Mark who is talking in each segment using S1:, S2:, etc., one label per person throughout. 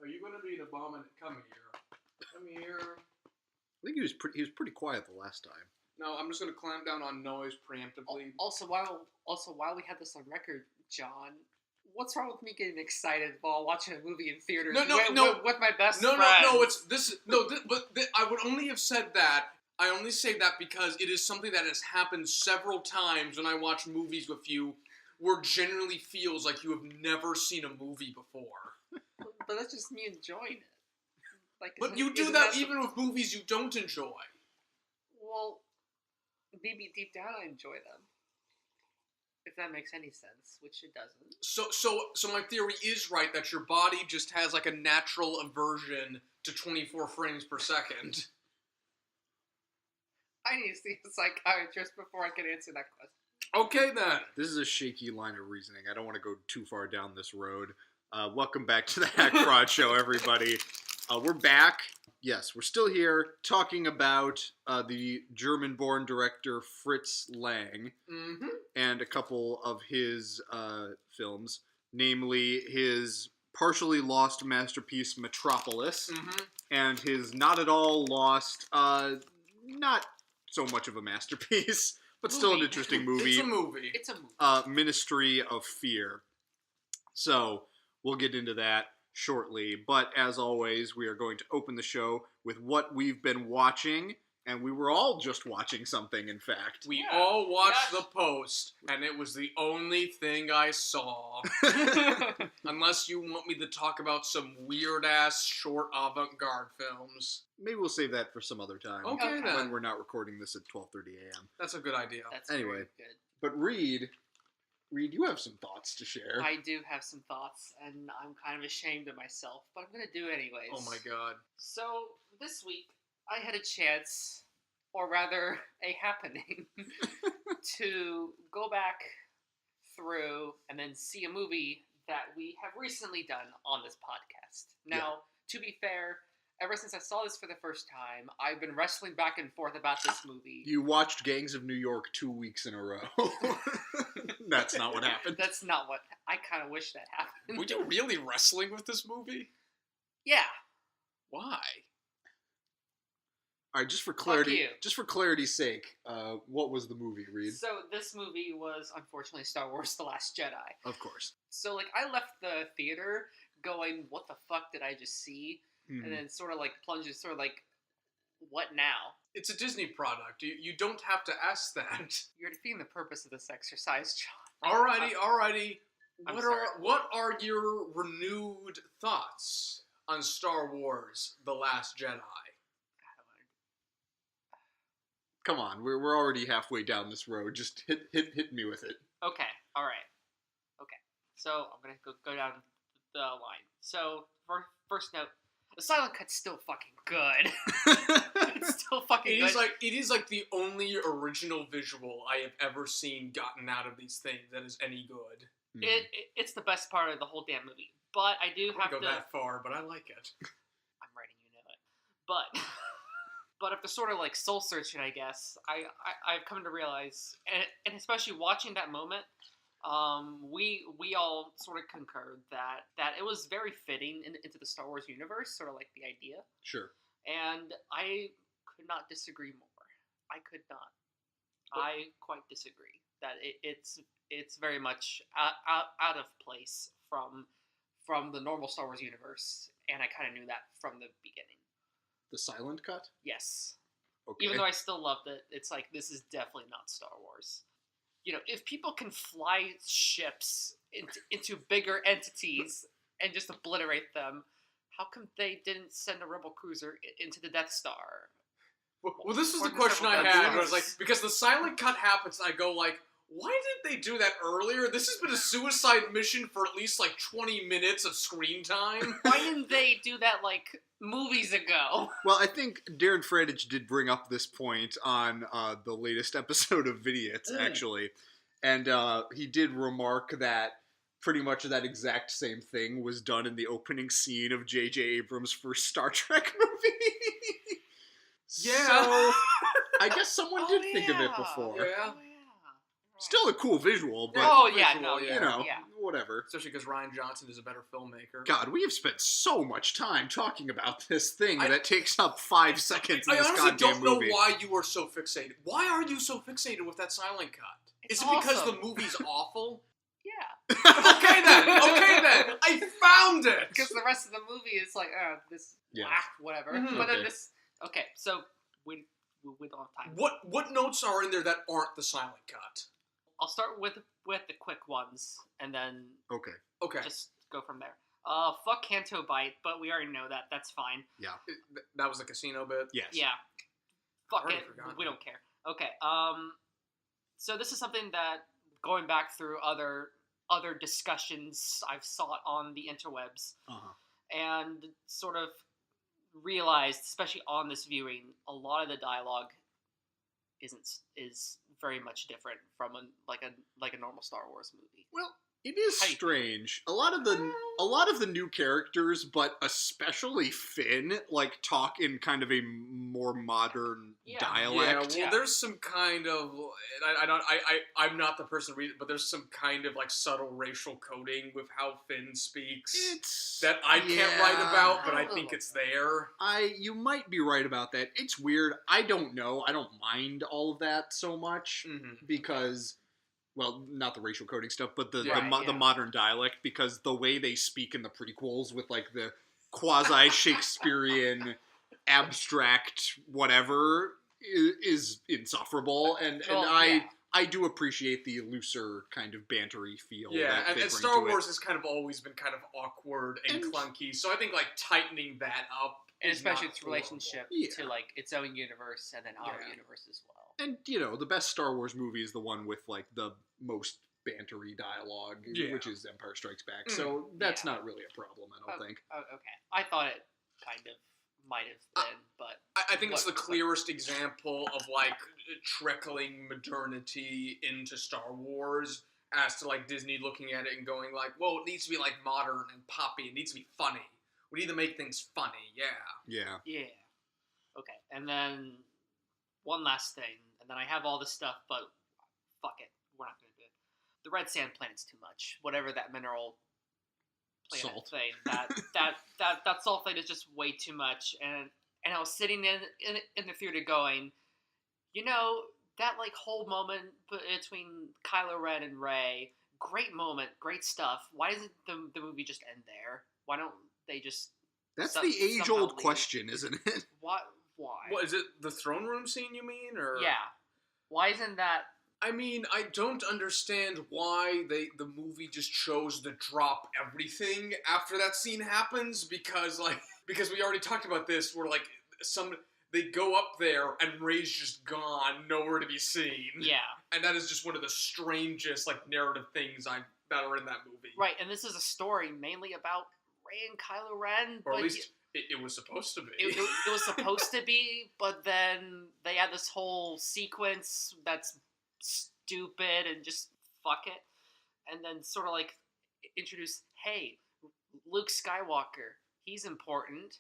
S1: Are you going to be an abominant? Come here. Come here.
S2: I think he was pretty quiet the last time.
S1: No, I'm just going to clamp down on noise preemptively.
S3: Also, while we had this on record, John, what's wrong with me getting excited while watching a movie in theaters with my best friend?
S1: I would only have said that. I only say that because it is something that has happened several times when I watch movies with you, where it generally feels like you have never seen a movie before.
S3: But that's just me enjoying it.
S1: But you do that even with movies you don't enjoy.
S3: Well, maybe deep down I enjoy them. If that makes any sense, which it doesn't.
S1: So my theory is right that your body just has like a natural aversion to 24 frames per second.
S3: I need to see a psychiatrist before I can answer that question.
S1: Okay then.
S2: This is a shaky line of reasoning. I don't want to go too far down this road. Welcome back to the Hack Fraud Show, everybody. We're back. Yes, we're still here talking about the German-born director Fritz Lang and a couple of his films, namely his partially lost masterpiece Metropolis and his not at all lost, not so much of a masterpiece, but still an interesting movie.
S1: It's a movie.
S2: Ministry of Fear. So we'll get into that shortly, but as always, we are going to open the show with what we've been watching, and we were all just watching something, in fact.
S1: We all watched The Post, and it was the only thing I saw. Unless you want me to talk about some weird-ass, short avant-garde films.
S2: Maybe we'll save that for some other time.
S1: Okay, then.
S2: When we're not recording this at 12:30 a.m.
S1: That's a good idea.
S3: That's
S2: anyway,
S3: good.
S2: But Reed, you have some thoughts to share.
S3: I do have some thoughts, and I'm kind of ashamed of myself, but I'm going to do it anyways.
S1: Oh my god.
S3: So, this week, I had a chance, or rather, a happening, to go back through and then see a movie that we have recently done on this podcast. Now, to be fair, ever since I saw this for the first time, I've been wrestling back and forth about this movie.
S2: You watched Gangs of New York 2 weeks in a row. That's not what happened.
S3: That's not what... I kind of wish that happened.
S1: Were you really wrestling with this movie?
S3: Yeah.
S1: Why?
S2: All right, just for clarity's sake, what was the movie, Reed?
S3: So this movie was, unfortunately, Star Wars: The Last Jedi.
S2: Of course.
S3: So, I left the theater going, what the fuck did I just see?
S2: Mm-hmm.
S3: And then sort of, plunges, what now?
S1: It's a Disney product. You don't have to ask that.
S3: You're defeating the purpose of this exercise, John.
S1: Alrighty.
S3: Sorry.
S1: What are your renewed thoughts on Star Wars: The Last Jedi?
S2: Come on, we're already halfway down this road. Just hit me with it.
S3: Okay, all right. Okay, so I'm gonna go down the line. So first note, the silent cut's still fucking good. It's still fucking good.
S1: It is like the only original visual I have ever seen gotten out of these things that is any good.
S3: It's the best part of the whole damn movie. But I do have to
S1: go that far, but I like it.
S3: I'm writing, you know it. But after sort of soul searching, I guess, I've come to realize, and especially watching that moment, we all sort of concurred that it was very fitting into the Star Wars universe, sort of like the idea.
S2: Sure.
S3: And I could not disagree more. I could not. I quite disagree that it's very much out of place from the normal Star Wars universe, and I kind of knew that from the beginning.
S2: The silent cut?
S3: Yes.
S2: Okay.
S3: Even though I still loved it, it's this is definitely not Star Wars. If people can fly ships into bigger entities and just obliterate them, how come they didn't send a rebel cruiser into the Death Star?
S1: Well, this is the question I had. I was because the silent cut happens, I go why did they do that earlier? This has been a suicide mission for at least 20 minutes of screen time.
S3: Why didn't they do that movies ago?
S2: Well, I think Darren Fredich did bring up this point on the latest episode of Vidiots, actually. And he did remark that pretty much that exact same thing was done in the opening scene of J.J. Abrams' first Star Trek movie.
S1: Yeah.
S2: So, I guess someone did think of it before.
S1: Yeah.
S2: Still a cool visual, but whatever.
S1: Especially because Rian Johnson is a better filmmaker.
S2: God, we have spent so much time talking about this thing that takes up 5 seconds in
S1: I
S2: this
S1: honestly
S2: goddamn
S1: don't know
S2: movie.
S1: why you are so fixated. Why are you so fixated with that silent cut?
S3: It's
S1: Is it because
S3: awesome.
S1: the movie's awful?
S3: Yeah.
S1: Okay then. I found it.
S3: Because the rest of the movie is like, this, whatever.
S1: Mhm.
S3: But then
S2: Okay.
S3: this, okay, so we don't have time.
S1: What notes are in there that aren't the silent cut?
S3: I'll start with the quick ones, and then
S2: Okay.
S3: just go from there. Fuck Canto Bite, but we already know that. That's fine.
S1: That was the casino bit.
S2: Yes.
S3: Yeah. Fuck
S1: already
S3: it.
S1: forgot
S3: We
S1: that.
S3: don't care. Okay. So this is something that, going back through other discussions I've sought on the interwebs, and sort of realized, especially on this viewing, a lot of the dialogue is very much different from a normal Star Wars movie.
S2: Well, it is
S3: How do you feel?
S2: strange. A lot of the new characters, but especially Finn, like talk in kind of a more modern dialect.
S1: Yeah, well, there's some kind of, I'm not the person to read it, but there's some kind of like subtle racial coding with how Finn speaks that I can't write about, but I think it's there.
S2: You might be right about that. It's weird. I don't know. I don't mind all of that so much because, well, not the racial coding stuff, but the modern dialect, because the way they speak in the prequels with like the quasi-Shakespearean abstract whatever is insufferable, and I do appreciate the looser kind of bantery feel.
S1: Yeah,
S2: that they
S1: and
S2: bring
S1: Star
S2: to
S1: Wars
S2: it.
S1: has kind of always been kind of awkward and clunky, so I think like tightening that up,
S3: and
S1: is
S3: especially
S1: not
S3: its relationship
S2: horrible.
S3: to like its own universe and then our universe as well.
S2: And the best Star Wars movie is the one with like the most bantery dialogue, which is Empire Strikes Back. So that's not really a problem, I don't think.
S3: Okay, I thought it kind of might have been, but
S1: I think it's the clearest example of like trickling modernity into Star Wars, as to like Disney looking at it and going like, "Whoa, it needs to be like modern and poppy. It needs to be funny. We need to make things funny."
S2: Yeah.
S3: Okay, and then one last thing, and then I have all this stuff, but fuck it, we're not gonna do it. The red sand planet's too much. Whatever that mineral planet
S2: Salt.
S3: thing, that sulfate is just way too much. And I was sitting in the theater going, that like whole moment between Kylo Ren and Rey, great moment, great stuff. Why doesn't the movie just end there? Why don't they just?
S2: That's the age-old question, isn't it?
S3: Why?
S1: What is it? The throne room scene, you mean? Or
S3: Yeah. Why isn't that?
S1: I mean, I don't understand why the movie just chose to drop everything after that scene happens, because we already talked about this, where like they go up there and Rey's just gone, nowhere to be seen.
S3: Yeah.
S1: And that is just one of the strangest like narrative things that are in that movie.
S3: Right, and this is a story mainly about Rey and Kylo Ren,
S1: Or
S3: but
S1: at least it was supposed to be.
S3: it was supposed to be, but then they had this whole sequence that's stupid and just fuck it, and then sort of like introduce, hey, Luke Skywalker, he's important.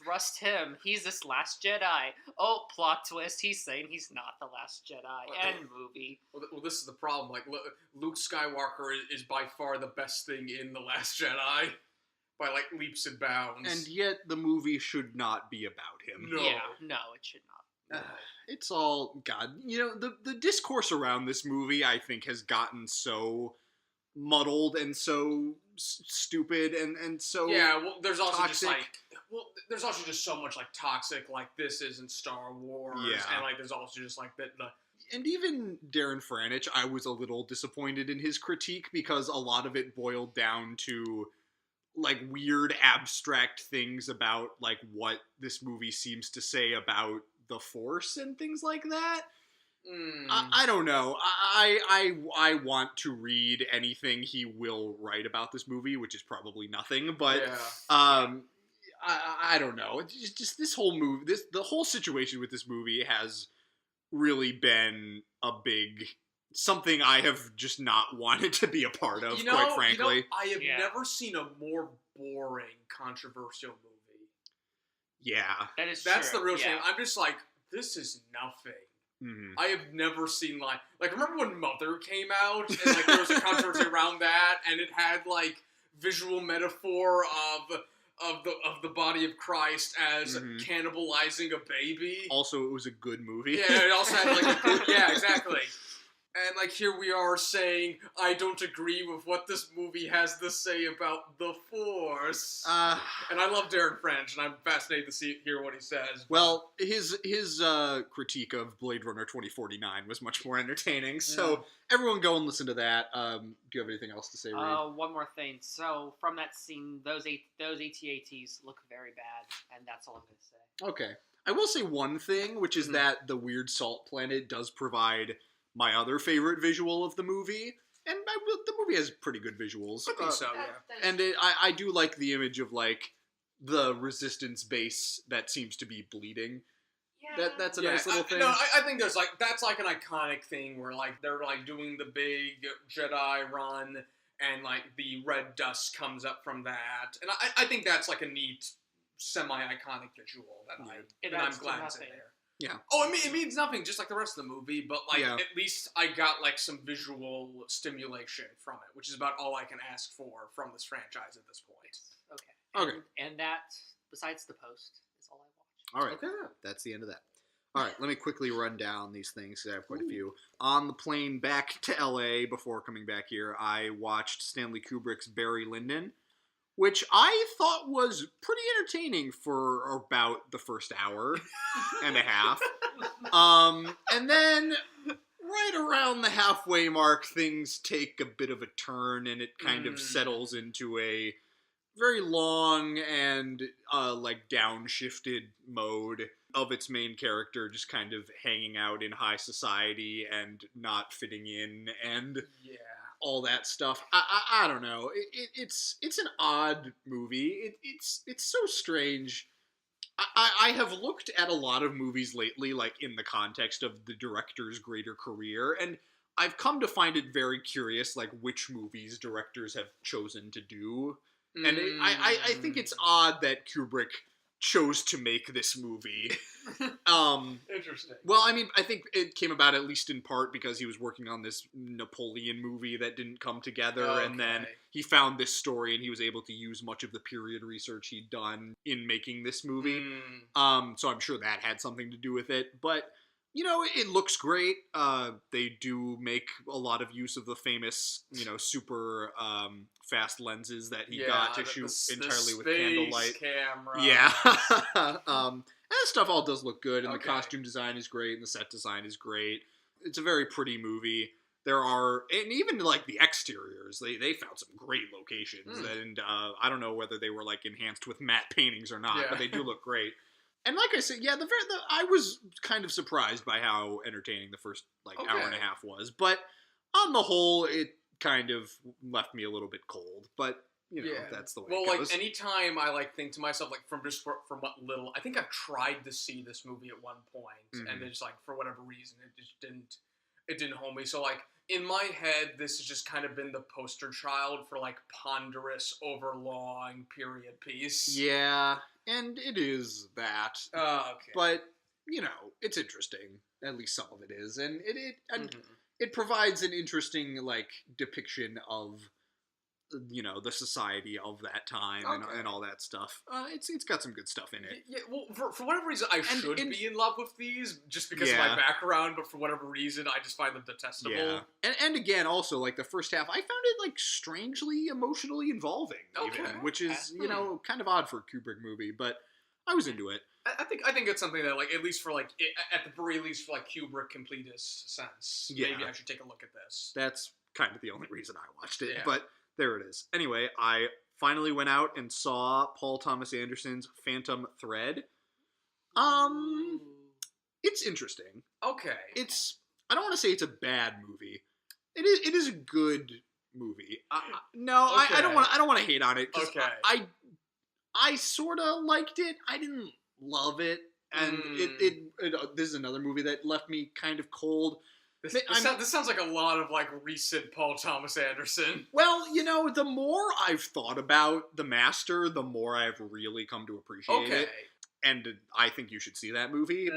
S3: Thrust him. He's this Last Jedi. Oh, plot twist. He's saying he's not the Last Jedi. End movie.
S1: Well, this is the problem. Like, Luke Skywalker is by far the best thing in The Last Jedi, by like leaps and bounds.
S2: And yet the movie should not be about him.
S1: No.
S3: Yeah, no, it should not.
S2: It's all, God, the discourse around this movie, I think, has gotten so muddled and so stupid and so
S1: well, there's also
S2: toxic.
S1: there's also just so much like toxic, like this isn't Star Wars, and like there's also just like the
S2: and even Darren Franich, I was a little disappointed in his critique, because a lot of it boiled down to like weird abstract things about like what this movie seems to say about the Force and things like that. I don't know. I want to read anything he will write about this movie, which is probably nothing. But I don't know. It's just this whole movie, the whole situation with this movie has really been a big something I have just not wanted to be a part of. Quite frankly,
S1: I have never seen a more boring, controversial movie.
S2: Yeah,
S3: That's
S1: true. The real shame. I'm just like, this is nothing.
S2: Mm-hmm.
S1: I have never seen like remember when Mother came out and like there was a controversy around that, and it had like visual metaphor of the body of Christ as cannibalizing a baby.
S2: Also, it was a good movie.
S1: Yeah, it also had like a good, yeah, exactly. And like here we are saying, I don't agree with what this movie has to say about the Force. And I love Darren French, and I'm fascinated to hear what he says.
S2: Well, his critique of Blade Runner 2049 was much more entertaining. So everyone go and listen to that. Do you have anything else to say, Reed?
S3: One more thing. So from that scene, those AT-ATs look very bad, and that's all I'm going to say.
S2: Okay. I will say one thing, which is that the weird salt planet does provide my other favorite visual of the movie, and the movie has pretty good visuals.
S1: I think so, yeah.
S2: And I do like the image of like the resistance base that seems to be bleeding.
S3: Yeah.
S2: That's a nice little thing.
S1: No, I think there's like that's like an iconic thing where like they're like doing the big Jedi run, and like the red dust comes up from that, and I think that's like a neat semi-iconic visual that I'm glad is in there.
S2: Yeah.
S1: Oh, it means nothing, just like the rest of the movie, but like at least I got like some visual stimulation from it, which is about all I can ask for from this franchise at this point.
S3: Okay. And that, besides the post, is all I watched.
S2: All right. Okay. That's the end of that. All right, let me quickly run down these things, because I have quite a few. On the plane back to LA before coming back here, I watched Stanley Kubrick's Barry Lyndon, which I thought was pretty entertaining for about the first hour and a half. And then right around the halfway mark, things take a bit of a turn, and it kind of settles into a very long and like downshifted mode of its main character just kind of hanging out in high society and not fitting in and all that stuff. I don't know. It's an odd movie. It's so strange. I have looked at a lot of movies lately, like in the context of the director's greater career, and I've come to find it very curious, like which movies directors have chosen to do. And I think it's odd that Kubrick chose to make this movie.
S1: Interesting.
S2: Well, I mean, I think it came about at least in part because he was working on this Napoleon movie that didn't come together, and then he found this story and he was able to use much of the period research he'd done in making this movie. So I'm sure that had something to do with it, but you know, it looks great. They do make a lot of use of the famous, super fast lenses that he got to shoot entirely with candlelight.
S1: Camera.
S2: Yeah. And that stuff all does look good, and the costume design is great, and the set design is great. It's a very pretty movie. And even like the exteriors, they found some great locations, and I don't know whether they were like enhanced with matte paintings or not, but they do look great. And like I said, I was kind of surprised by how entertaining the first hour and a half was. But on the whole, it kind of left me a little bit cold. But that's the way it goes.
S1: Well, anytime I think to myself, from what little, I think I've tried to see this movie at one point, and it's for whatever reason it just didn't hold me. So in my head, this has just kind of been the poster child for ponderous, overlong period piece.
S2: Yeah. And it is that.
S1: Oh, okay.
S2: But, it's interesting. At least some of it is. And it provides an interesting, depiction of, the society of that time and all that stuff. It's got some good stuff in it.
S1: Yeah, well, for whatever reason, I should be in love with these just because of my background, but for whatever reason, I just find them detestable.
S2: Yeah. And again, also, the first half, I found it, strangely emotionally involving, even, which is, kind of odd for a Kubrick movie, but I was into it.
S1: I think it's something that, at least for, at the very least, for, Kubrick completist sense, maybe I should take a look at this.
S2: That's kind of the only reason I watched it, but there it is. Anyway, I finally went out and saw Paul Thomas Anderson's Phantom Thread. It's interesting.
S1: Okay.
S2: I don't want to say it's a bad movie. It is a good movie. I don't want to hate on it.
S1: Okay.
S2: I sort of liked it. I didn't love it. And this is another movie that left me kind of cold.
S1: This sounds like a lot of recent Paul Thomas Anderson.
S2: Well, the more I've thought about The Master, the more I've really come to appreciate it. And I think you should see that movie.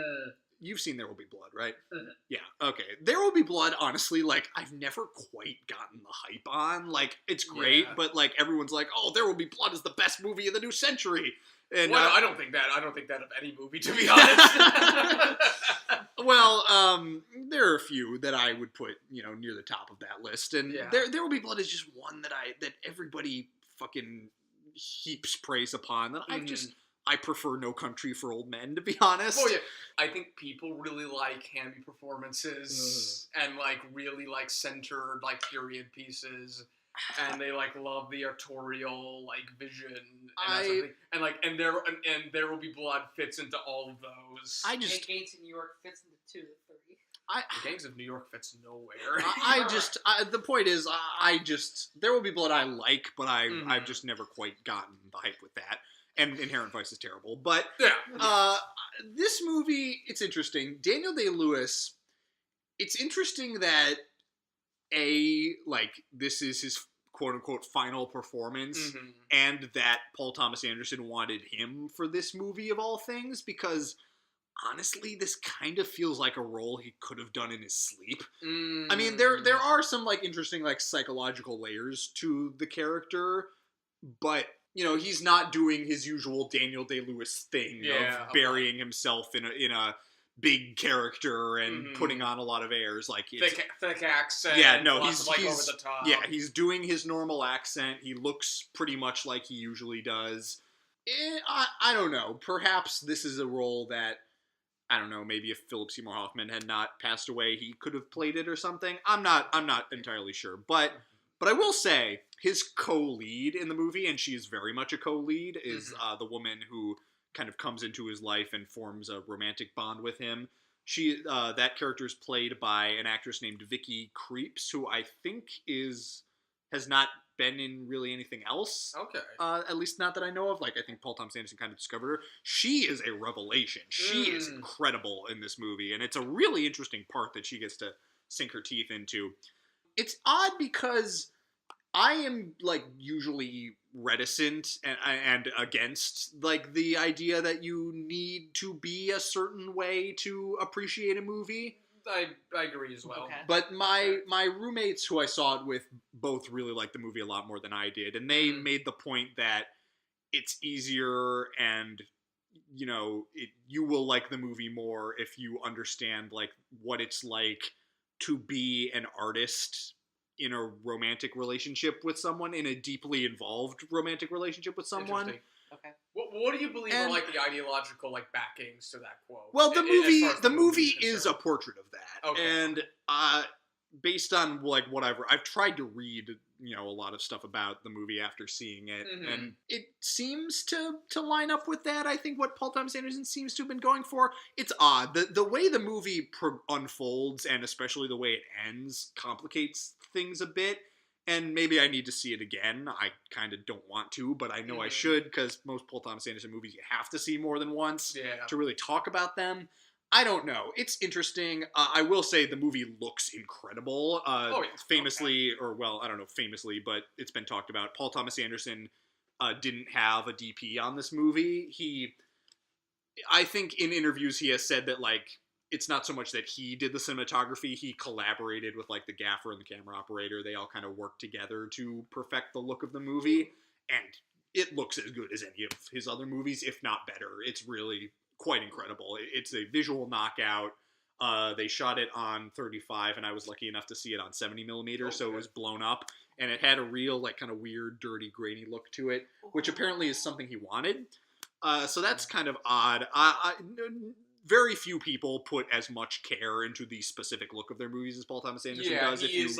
S2: you've seen There Will Be Blood, right?
S3: Mhm.
S2: Yeah. Okay. There Will Be Blood. Honestly, like I've never quite gotten the hype on. Like it's great,
S1: Yeah.
S2: but like everyone's like, oh, There Will Be Blood is the best movie of the new century. And
S1: Well, I don't think that. I don't think that of any movie, to be honest.
S2: well, there are a few that I would put, near the top of that list, and
S1: Yeah.
S2: There Will Be Blood is just one that everybody fucking heaps praise upon. That I prefer No Country for Old Men, to be honest.
S1: Oh yeah, I think people really like hammy performances and like really like centered like period pieces, and they like love the artorial like vision and that sort of thing. And There Will Be Blood fits into all of those.
S3: Gangs in New York fits into 2 to 3.
S1: The Gangs of New York fits nowhere.
S2: The point is, There Will Be Blood I like, but I've just never quite gotten the hype with that. And Inherent Vice is terrible. But this movie, it's interesting. Daniel Day-Lewis, it's interesting that, this is his quote-unquote final performance, and that Paul Thomas Anderson wanted him for this movie of all things, because honestly, this kind of feels like a role he could have done in his sleep. I mean, there are some, interesting, psychological layers to the character, but he's not doing his usual Daniel Day-Lewis thing of burying himself in a big character and putting on a lot of airs. Like
S1: thick accent.
S2: Yeah, no,
S1: he's over the top.
S2: Yeah, he's doing his normal accent. He looks pretty much like he usually does. I don't know. Perhaps this is a role that, I don't know, maybe if Philip Seymour Hoffman had not passed away, he could have played it or something. I'm not entirely sure, but I will say his co-lead in the movie, and she is very much a co-lead, is the woman who kind of comes into his life and forms a romantic bond with him. That character is played by an actress named Vicky Krieps, who I think has not been in really anything else.
S1: Okay.
S2: At least not that I know of. I think Paul Thomas Anderson kind of discovered her. She is a revelation. She is incredible in this movie, and it's a really interesting part that she gets to sink her teeth into. It's odd because I am usually reticent and against the idea that you need to be a certain way to appreciate a movie.
S1: I agree as well.
S3: Okay.
S2: But my roommates who I saw it with both really liked the movie a lot more than I did, and they made the point that it's easier and you will like the movie more if you understand what it's like to be an artist in a romantic relationship with someone, in a deeply involved romantic relationship with someone.
S3: Okay.
S1: What do you believe are the ideological backings to that quote?
S2: Well, the movie
S1: is
S2: is a portrait of that.
S1: Okay.
S2: And based on whatever, I've tried to read a lot of stuff about the movie after seeing it, and it seems to line up with that. I think what Paul Thomas Anderson seems to have been going for. It's odd. The way the movie unfolds, and especially the way it ends, complicates things a bit. And maybe I need to see it again. I kind of don't want to, but I know I should, because most Paul Thomas Anderson movies you have to see more than once to really talk about them. I don't know. It's interesting. I will say the movie looks incredible. Famously, or well, I don't know famously, but it's been talked about. Paul Thomas Anderson didn't have a DP on this movie. I think in interviews he has said that it's not so much that he did the cinematography. He collaborated with the gaffer and the camera operator. They all kind of worked together to perfect the look of the movie, and it looks as good as any of his other movies, if not better. It's really quite incredible. It's a visual knockout. They shot it on 35, and I was lucky enough to see it on 70 millimeters, so it was blown up, and it had a real kind of weird, dirty, grainy look to it, which apparently is something he wanted. So that's kind of odd. Very few people put as much care into the specific look of their movies as Paul Thomas Anderson does.
S1: He is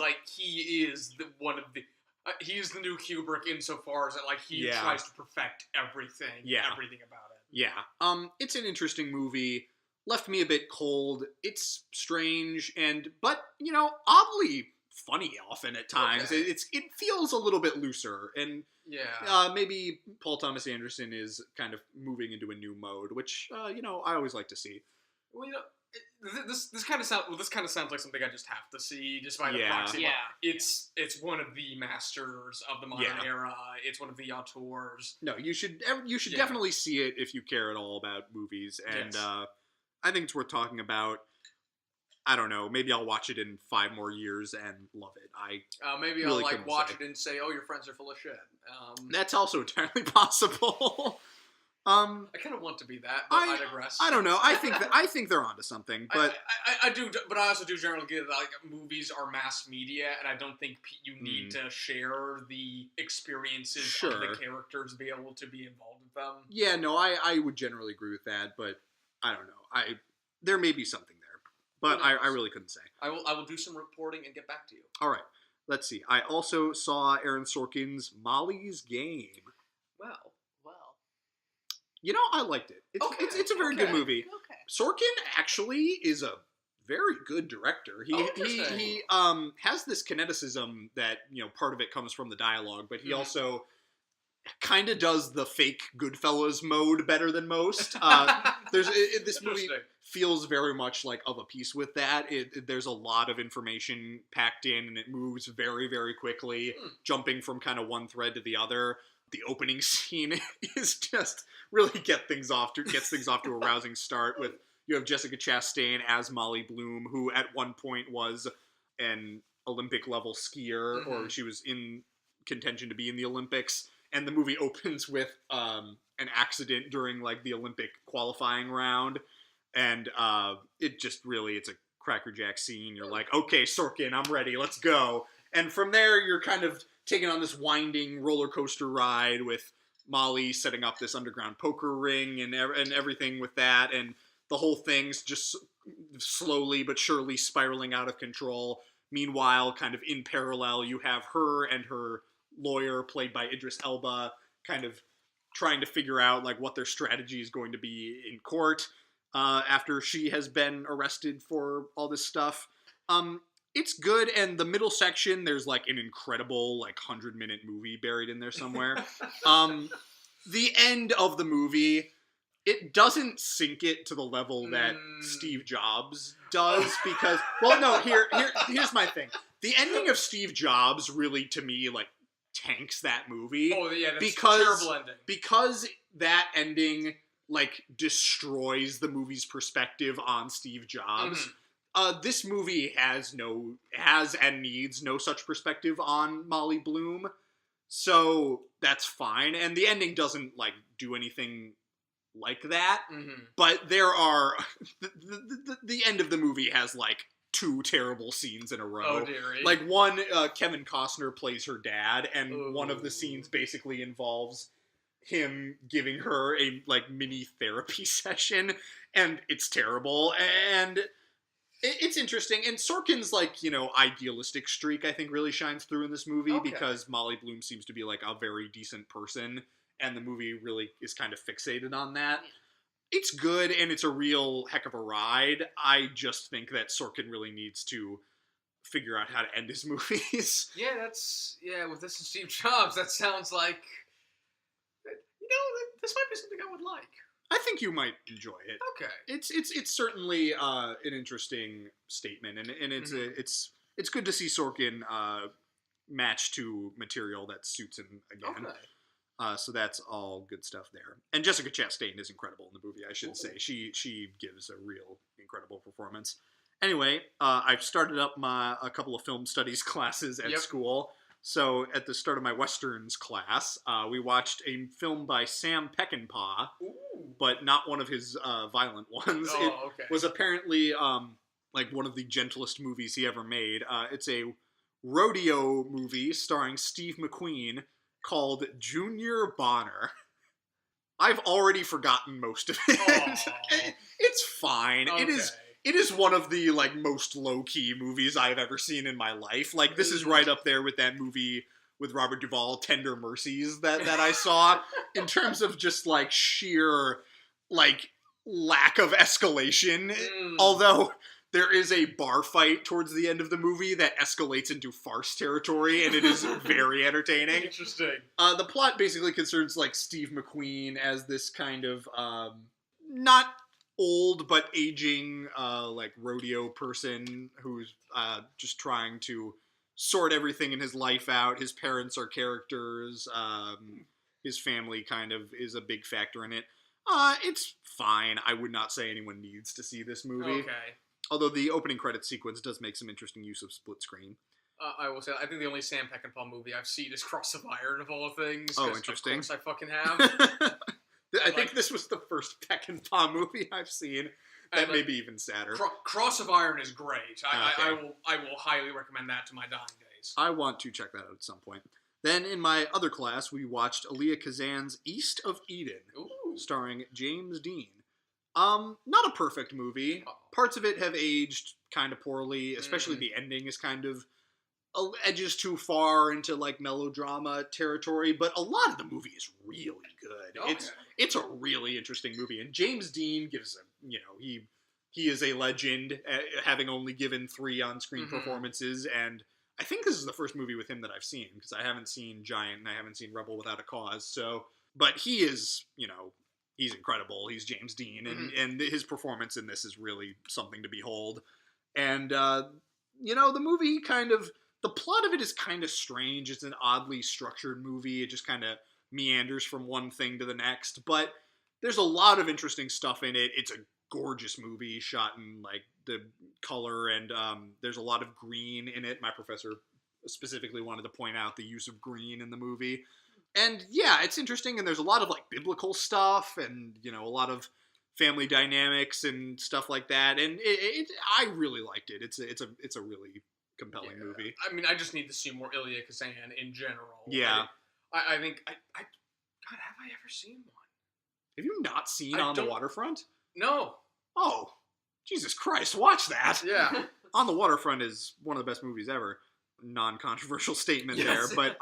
S1: the new Kubrick insofar as that he tries to perfect everything about it.
S2: Yeah. It's an interesting movie. Left me a bit cold. It's strange but oddly funny often at times.
S1: Okay.
S2: It feels a little bit looser, and maybe Paul Thomas Anderson is kind of moving into a new mode, which I always like to see.
S1: Well, this kind of sounds like something I just have to see, just by the proxy.
S3: Yeah.
S1: It's one of the masters of the modern era. It's one of the auteurs.
S2: No, you should definitely see it if you care at all about movies, and I think it's worth talking about. I don't know. Maybe I'll watch it in 5 more years and love it.
S1: Maybe
S2: really
S1: I'll
S2: couldn't
S1: watch
S2: say.
S1: it and say, "Oh, your friends are full of shit."
S2: That's also entirely possible.
S1: I kind of want to be that, but I digress.
S2: I don't know. I think they're onto something, but
S1: I do. But I also do generally get that movies are mass media, and I don't think you need to share the experiences of the characters to be able to be involved with them.
S2: Yeah, no, I would generally agree with that, but I don't know. There may be something there, but I really couldn't say.
S1: I will do some reporting and get back to you.
S2: All right, let's see. I also saw Aaron Sorkin's Molly's Game.
S3: Well.
S2: You know, I liked it. It's a very good movie.
S3: Okay.
S2: Sorkin actually is a very good director. He has this kineticism that, part of it comes from the dialogue, but he also kind of does the fake Goodfellas mode better than most. This movie feels very much like of a piece with that. There's a lot of information packed in, and it moves very, very quickly, jumping from kind of one thread to the other. The opening scene is just really gets things off to a rousing start. With you have Jessica Chastain as Molly Bloom, who at one point was an Olympic level skier, or she was in contention to be in the Olympics. And the movie opens with an accident during the Olympic qualifying round, and it's a crackerjack scene. You're like, okay, Sorkin, I'm ready, let's go. And from there, you're kind of taken on this winding roller coaster ride with Molly setting up this underground poker ring and everything with that, and the whole thing's just slowly but surely spiraling out of control. Meanwhile, kind of in parallel, you have her and her lawyer, played by Idris Elba, kind of trying to figure out what their strategy is going to be in court after she has been arrested for all this stuff. It's good, and the middle section, there's an incredible 100-minute movie buried in there somewhere. The end of the movie, it doesn't sink it to the level that Steve Jobs does, because here's my thing. The ending of Steve Jobs really, to me, tanks that movie.
S1: Oh yeah, that's a terrible ending.
S2: Because that ending destroys the movie's perspective on Steve Jobs. This movie has and needs no such perspective on Molly Bloom, so that's fine. And the ending doesn't do anything like that. But there are the end of the movie has 2 terrible scenes in a row.
S1: Oh dearie.
S2: One, Kevin Costner plays her dad, and one of the scenes basically involves him giving her a mini therapy session, and it's terrible. And it's interesting, and Sorkin's idealistic streak I think really shines through in this movie, because Molly Bloom seems to be a very decent person, and the movie really is kind of fixated on that. It's good, and it's a real heck of a ride. I just think that Sorkin really needs to figure out how to end his movies.
S1: With this and Steve Jobs, that sounds like this might be something I would like.
S2: I think you might enjoy it.
S1: Okay.
S2: It's certainly an interesting statement, and it's good to see Sorkin match to material that suits him again. Okay. So that's all good stuff there. And Jessica Chastain is incredible in the movie, I should say. She gives a real incredible performance. Anyway, I've started up a couple of film studies classes at school. So at the start of my Westerns class, we watched a film by Sam Peckinpah, but not one of his violent ones. It was apparently one of the gentlest movies he ever made. It's a rodeo movie starring Steve McQueen called Junior Bonner. I've already forgotten most of it. It's fine. Okay. It is one of the most low-key movies I've ever seen in my life. This is right up there with that movie with Robert Duvall, Tender Mercies, that I saw, in terms of just sheer lack of escalation. Although there is a bar fight towards the end of the movie that escalates into farce territory, and it is very entertaining.
S1: Interesting.
S2: The plot basically concerns Steve McQueen as this kind of not old but aging rodeo person who's just trying to sort everything in his life out. His parents are characters. His family kind of is a big factor in it. It's fine. I would not say anyone needs to see this movie.
S1: Okay.
S2: Although the opening credits sequence does make some interesting use of split screen.
S1: I will say, I think the only Sam Peckinpah movie I've seen is Cross of Iron, of all things.
S2: Oh, interesting.
S1: Of course I fucking have.
S2: I think this was the first Peckinpah movie I've seen. That may be even sadder.
S1: Cross of Iron is great.
S2: Okay.
S1: I will highly recommend that to my dying days.
S2: I want to check that out at some point. Then in my other class, we watched Elia Kazan's East of Eden, starring James Dean. Not a perfect movie. Parts of it have aged kind of poorly, especially the ending is kind of edges too far into like melodrama territory, but a lot of the movie is really good.
S1: Okay.
S2: It's a really interesting movie, and James Dean gives he is a legend, having only given 3 on-screen performances, and I think this is the first movie with him that I've seen, because I haven't seen Giant and I haven't seen Rebel Without a Cause. So, but he is, he's incredible. He's James Dean, and his performance in this is really something to behold. And the movie the plot of it is kind of strange. It's an oddly structured movie. It just kind of meanders from one thing to the next. But there's a lot of interesting stuff in it. It's a gorgeous movie shot in like the color, and there's a lot of green in it. My professor specifically wanted to point out the use of green in the movie. And yeah, it's interesting, and there's a lot of like biblical stuff and, a lot of family dynamics and stuff like that. And I really liked it. It's a really compelling movie.
S1: I mean, I just need to see more Elia Kazan in general.
S2: Yeah.
S1: I think God, have I ever seen one?
S2: Have you not seen On the Waterfront?
S1: No.
S2: Oh, Jesus Christ, watch that.
S1: Yeah.
S2: On the Waterfront is one of the best movies ever. Non-controversial statement there, but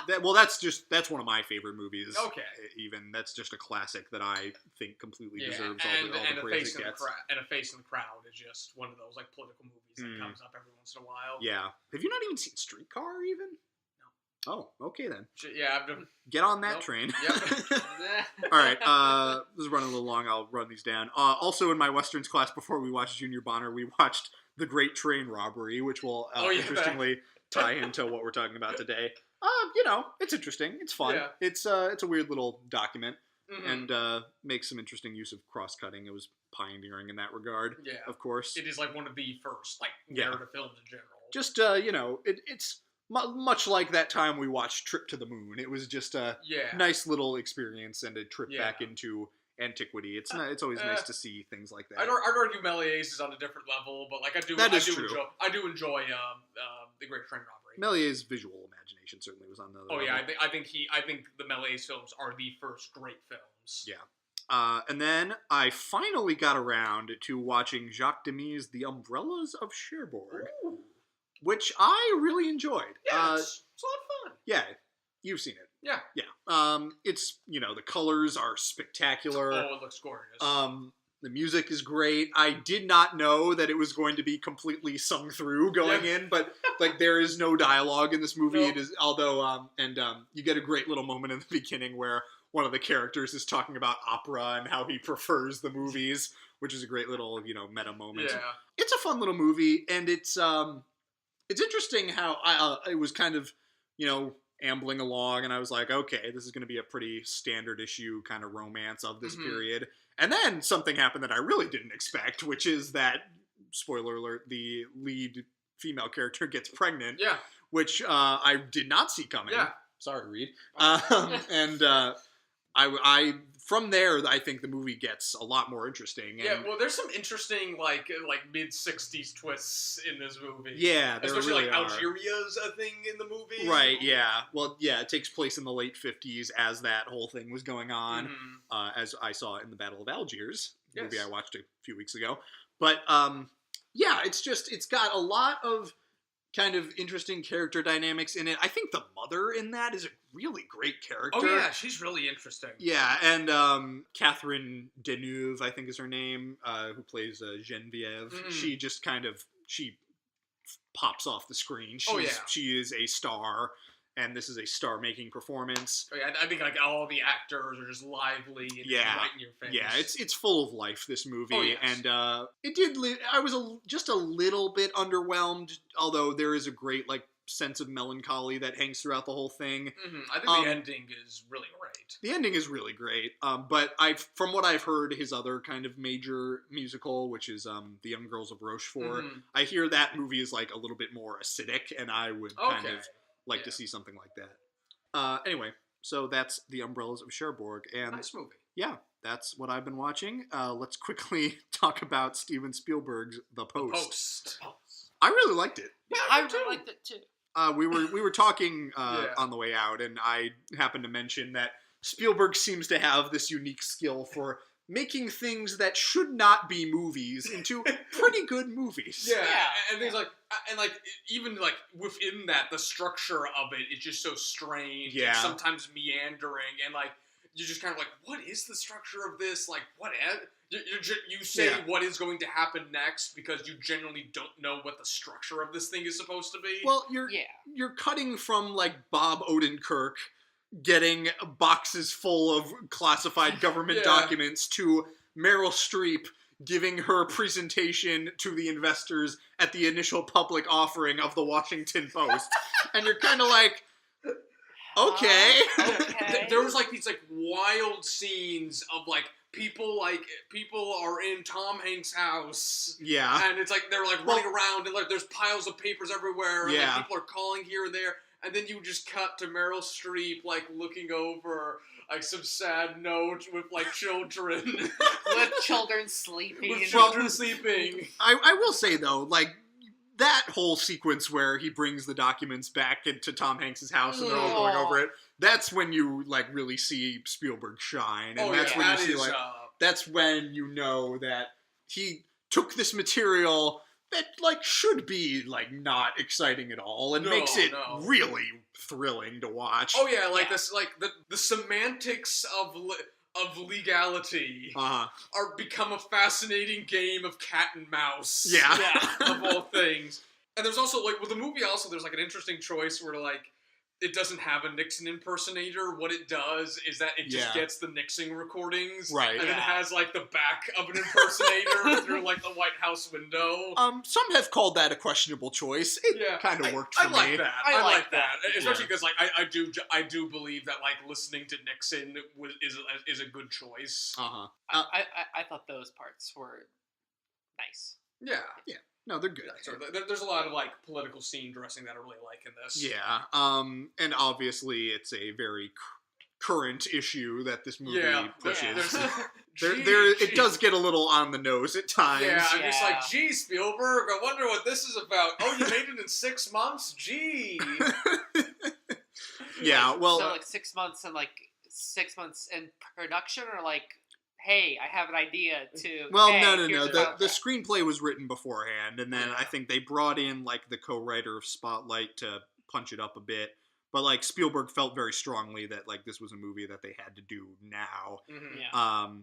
S2: that's one of my favorite movies.
S1: Okay.
S2: Even that's just a classic that I think completely deserves all the
S1: a
S2: praise it gets.
S1: And A Face in the Crowd is just one of those like political movies that comes up every once in a while.
S2: Yeah. Have you not even seen Streetcar even? No. Oh, okay then.
S1: Yeah, I've done.
S2: Get on that train.
S1: Yep.
S2: All right. This is running a little long. I'll run these down. Also, in my Westerns class, before we watched Junior Bonner, we watched The Great Train Robbery, which will interestingly tie into what we're talking about today. It's interesting. It's fun. Yeah. It's a weird little document, and makes some interesting use of cross-cutting. It was pioneering in that regard. Yeah, of course.
S1: It is like one of the first narrative films in general.
S2: Just it's much like that time we watched Trip to the Moon. It was just a nice little experience and a trip back into antiquity. It's always nice to see things like that.
S1: I'd argue Méliès is on a different level, but like I do enjoy The Great Train Robbery.
S2: Méliès' visual imagination certainly was on the other level.
S1: I think the Méliès films are the first great films.
S2: Yeah. And then I finally got around to watching Jacques Demy's The Umbrellas of Cherbourg, which I really enjoyed.
S1: Yeah, it's a lot of fun.
S2: Yeah, you've seen it.
S1: Yeah.
S2: Yeah. It's, the colors are spectacular.
S1: Oh, it looks gorgeous.
S2: The music is great. I did not know that it was going to be completely sung through going in, but like there is no dialogue in this movie. Nope. It is, although, you get a great little moment in the beginning where one of the characters is talking about opera and how he prefers the movies, which is a great little, meta moment. Yeah. It's a fun little movie, and it's interesting how it was kind of, ambling along, and I was like, okay, this is going to be a pretty standard issue kind of romance of this period. And then something happened that I really didn't expect, which is that, spoiler alert, the lead female character gets pregnant. Yeah. Which I did not see coming. Yeah. Sorry, Reed. I from there, I think the movie gets a lot more interesting. And
S1: well, there's some interesting like mid-60s twists in this movie.
S2: Yeah, there
S1: especially
S2: really
S1: like Algeria's a thing in the movie.
S2: Right. Yeah. Well, yeah, it takes place in the late 50s as that whole thing was going on, as I saw in the Battle of Algiers, movie I watched a few weeks ago. But it's got a lot of kind of interesting character dynamics in it. I think the mother in that is a really great character.
S1: Oh yeah, she's really interesting.
S2: Yeah, and Catherine Deneuve, I think is her name, who plays Genevieve. She just she pops off the screen. She is a star, and this is a star-making performance.
S1: Oh, yeah, I think like all the actors are just lively and right in your face.
S2: Yeah, it's full of life, this movie.
S1: Oh, yes.
S2: And I was just a little bit underwhelmed, although there is a great like sense of melancholy that hangs throughout the whole thing.
S1: I think the ending is really great.
S2: The ending is really great. But from what I've heard, his other kind of major musical, which is The Young Girls of Rochefort, I hear that movie is like a little bit more acidic, and I would kind of like to see something like that. Anyway, so that's The Umbrellas of Cherbourg. And
S1: nice movie.
S2: Yeah, that's what I've been watching. Let's quickly talk about Steven Spielberg's The Post. I really liked it.
S3: Yeah, I really liked it too.
S2: We were talking on the way out, and I happened to mention that Spielberg seems to have this unique skill for making things that should not be movies into pretty good movies.
S1: Yeah. And things like, even like within that, the structure of it is just so strange.
S2: Yeah.
S1: And sometimes meandering, and like you're just kind of like, what is the structure of this? Like, what? You say what is going to happen next because you genuinely don't know what the structure of this thing is supposed to be.
S2: Well, you're cutting from like Bob Odenkirk getting boxes full of classified government documents to Meryl Streep giving her presentation to the investors at the initial public offering of the Washington Post. And you're kind of like, okay.
S1: There was like these like wild scenes of like people are in Tom Hanks' house.
S2: Yeah.
S1: And it's like they're like running around, and like there's piles of papers everywhere, and like people are calling here and there. And then you just cut to Meryl Streep, like, looking over, like, some sad note with, like, children.
S3: With children sleeping.
S2: I will say, though, like, that whole sequence where he brings the documents back into Tom Hanks' house and they're all going over it, that's when you, like, really see Spielberg shine. And that's when you see, like, that's when you know that he took this material that, like, should be, like, not exciting at all and makes it really thrilling to watch.
S1: Oh, yeah, like, this, like, the semantics of legality are become a fascinating game of cat and mouse. Of all things. And there's also, like, with the movie also, there's, like, an interesting choice where, like, it doesn't have a Nixon impersonator. What it does is that it just gets the Nixon recordings.
S2: Right.
S1: And it has, like, the back of an impersonator through, like, the White House window.
S2: Some have called that a questionable choice. It kind of worked for me.
S1: I like that. I like that. Especially because, like, I do believe that, like, listening to Nixon is a good choice.
S3: I thought those parts were nice.
S1: Yeah.
S2: No, they're good.
S1: So there's a lot of, like, political scene dressing that I really like in this.
S2: Yeah. And obviously it's a very current issue that this movie pushes. It does get a little on the nose at times.
S1: Yeah, I'm just like, gee, Spielberg, I wonder what this is about. Oh, you made it in 6 months? Gee.
S2: Yeah, well...
S3: So, like, 6 months and, like, 6 months in production, or, like... Hey, I have an idea to...
S2: Well, no. The screenplay was written beforehand, and then I think they brought in, like, the co-writer of Spotlight to punch it up a bit. But, like, Spielberg felt very strongly that, like, this was a movie that they had to do now.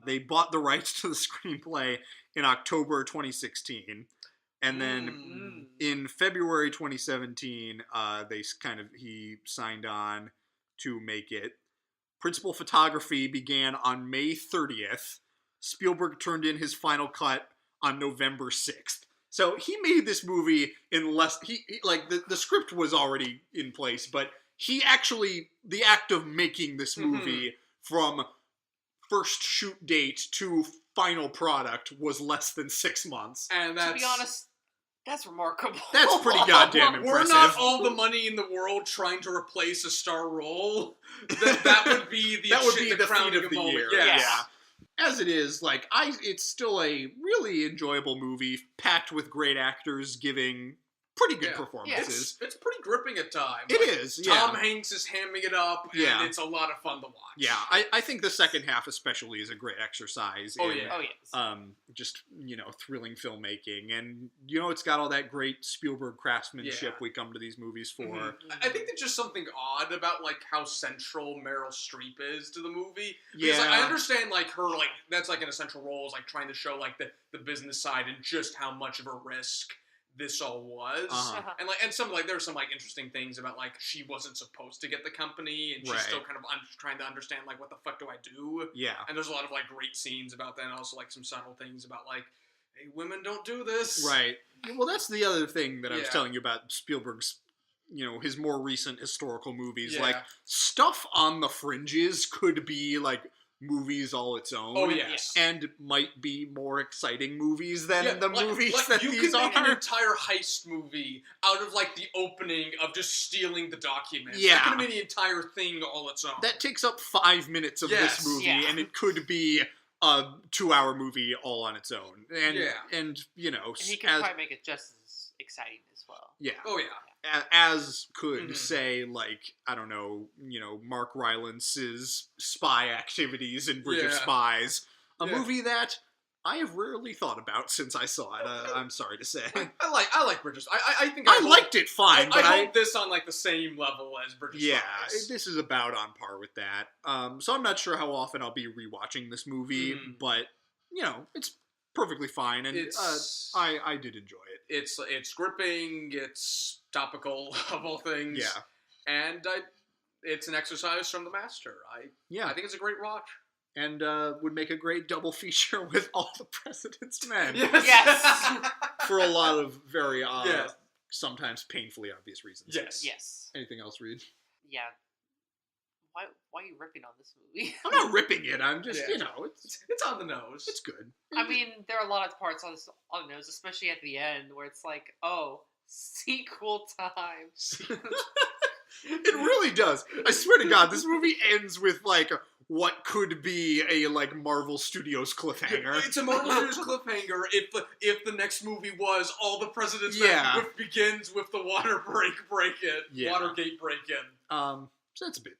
S2: They bought the rights to the screenplay in October 2016. And then in February 2017, he signed on to make it. Principal photography began on May 30th. Spielberg turned in his final cut on November 6th. So he made this movie in less... the script was already in place, but he actually... The act of making this movie from first shoot date to final product was less than 6 months.
S1: And that's...
S3: To be honest... That's remarkable.
S2: That's pretty goddamn impressive.
S1: We're not all the money in the world trying to replace a star role. That would be the crown of the year.
S2: Yeah. As it is, like, it's still a really enjoyable movie, packed with great actors giving pretty good performances.
S1: It's pretty gripping at times.
S2: It is, yeah.
S1: Tom Hanks is hamming it up, and it's a lot of fun to watch.
S2: Yeah, I think the second half especially is a great exercise in just, thrilling filmmaking. And, it's got all that great Spielberg craftsmanship we come to these movies for.
S1: I think there's just something odd about, like, how central Meryl Streep is to the movie. Because, like, I understand, like, her, like, that's, like, an essential role is, like, trying to show, like, the business side and just how much of a risk this all was. And there were some, like, interesting things about, like, she wasn't supposed to get the company, and she's still kind of trying to understand, like, what the fuck do I do? Yeah. And there's a lot of, like, great scenes about that, and also, like, some subtle things about, like, hey, women don't do this.
S2: Right. Well, that's the other thing that I was telling you about Spielberg's his more recent historical movies.
S1: Yeah.
S2: Like, stuff on the fringes could be, like, movies all its own.
S1: Oh, yes.
S2: And might be more exciting movies than the
S1: like,
S2: movies
S1: like
S2: that
S1: you
S2: these
S1: can make an
S2: are.
S1: entire heist movie out of, like, the opening of just stealing the documents.
S2: Yeah.
S1: That could have made the entire thing all its own.
S2: That takes up 5 minutes of
S1: Yes.
S2: this movie,
S3: Yeah.
S2: and it could be a 2-hour movie all on its own. And,
S1: Yeah.
S2: and you know,
S3: And he could
S2: as,
S3: probably make it just as exciting as well.
S2: yeah.
S1: Oh, yeah.
S2: As could,
S1: Mhm.
S2: say, like, I don't know, Mark Rylance's spy activities in Bridge of
S1: Yeah.
S2: Spies. A
S1: Yeah.
S2: movie that I have rarely thought about since I saw it, I'm sorry to say.
S1: I like Bridges. I think
S2: I
S1: hope-
S2: liked it fine, but
S1: I hope this on, like, the same level as Bridges.
S2: yeah,
S1: Spies.
S2: this is about on par with that. So I'm not sure how often I'll be rewatching this movie, but, it's perfectly fine, and
S1: It's
S2: I did enjoy it.
S1: it's gripping. It's topical of all things.
S2: Yeah.
S1: And it's an exercise from the master. I think it's a great watch.
S2: And would make a great double feature with All the President's Men.
S3: Yes.
S2: For a lot of very,
S1: Yes.
S2: sometimes painfully obvious reasons.
S1: Yes.
S3: Yes.
S2: Anything else, Reed?
S3: Yeah. Why are you ripping on this movie?
S2: I'm not ripping it. I'm just,
S1: Yeah.
S2: it's
S1: on the nose.
S2: it's good.
S3: I mean, there are a lot of parts on the nose, especially at the end, where it's like, oh, sequel time.
S2: It really does. I swear to God, this movie ends with, like, what could be a, like, Marvel Studios cliffhanger.
S1: It's a Marvel Studios cliffhanger if the next movie was All the President's Men,
S2: Yeah.
S1: which begins with the Watergate break-in.
S2: Yeah.
S1: Watergate break-in.
S2: So that's a bit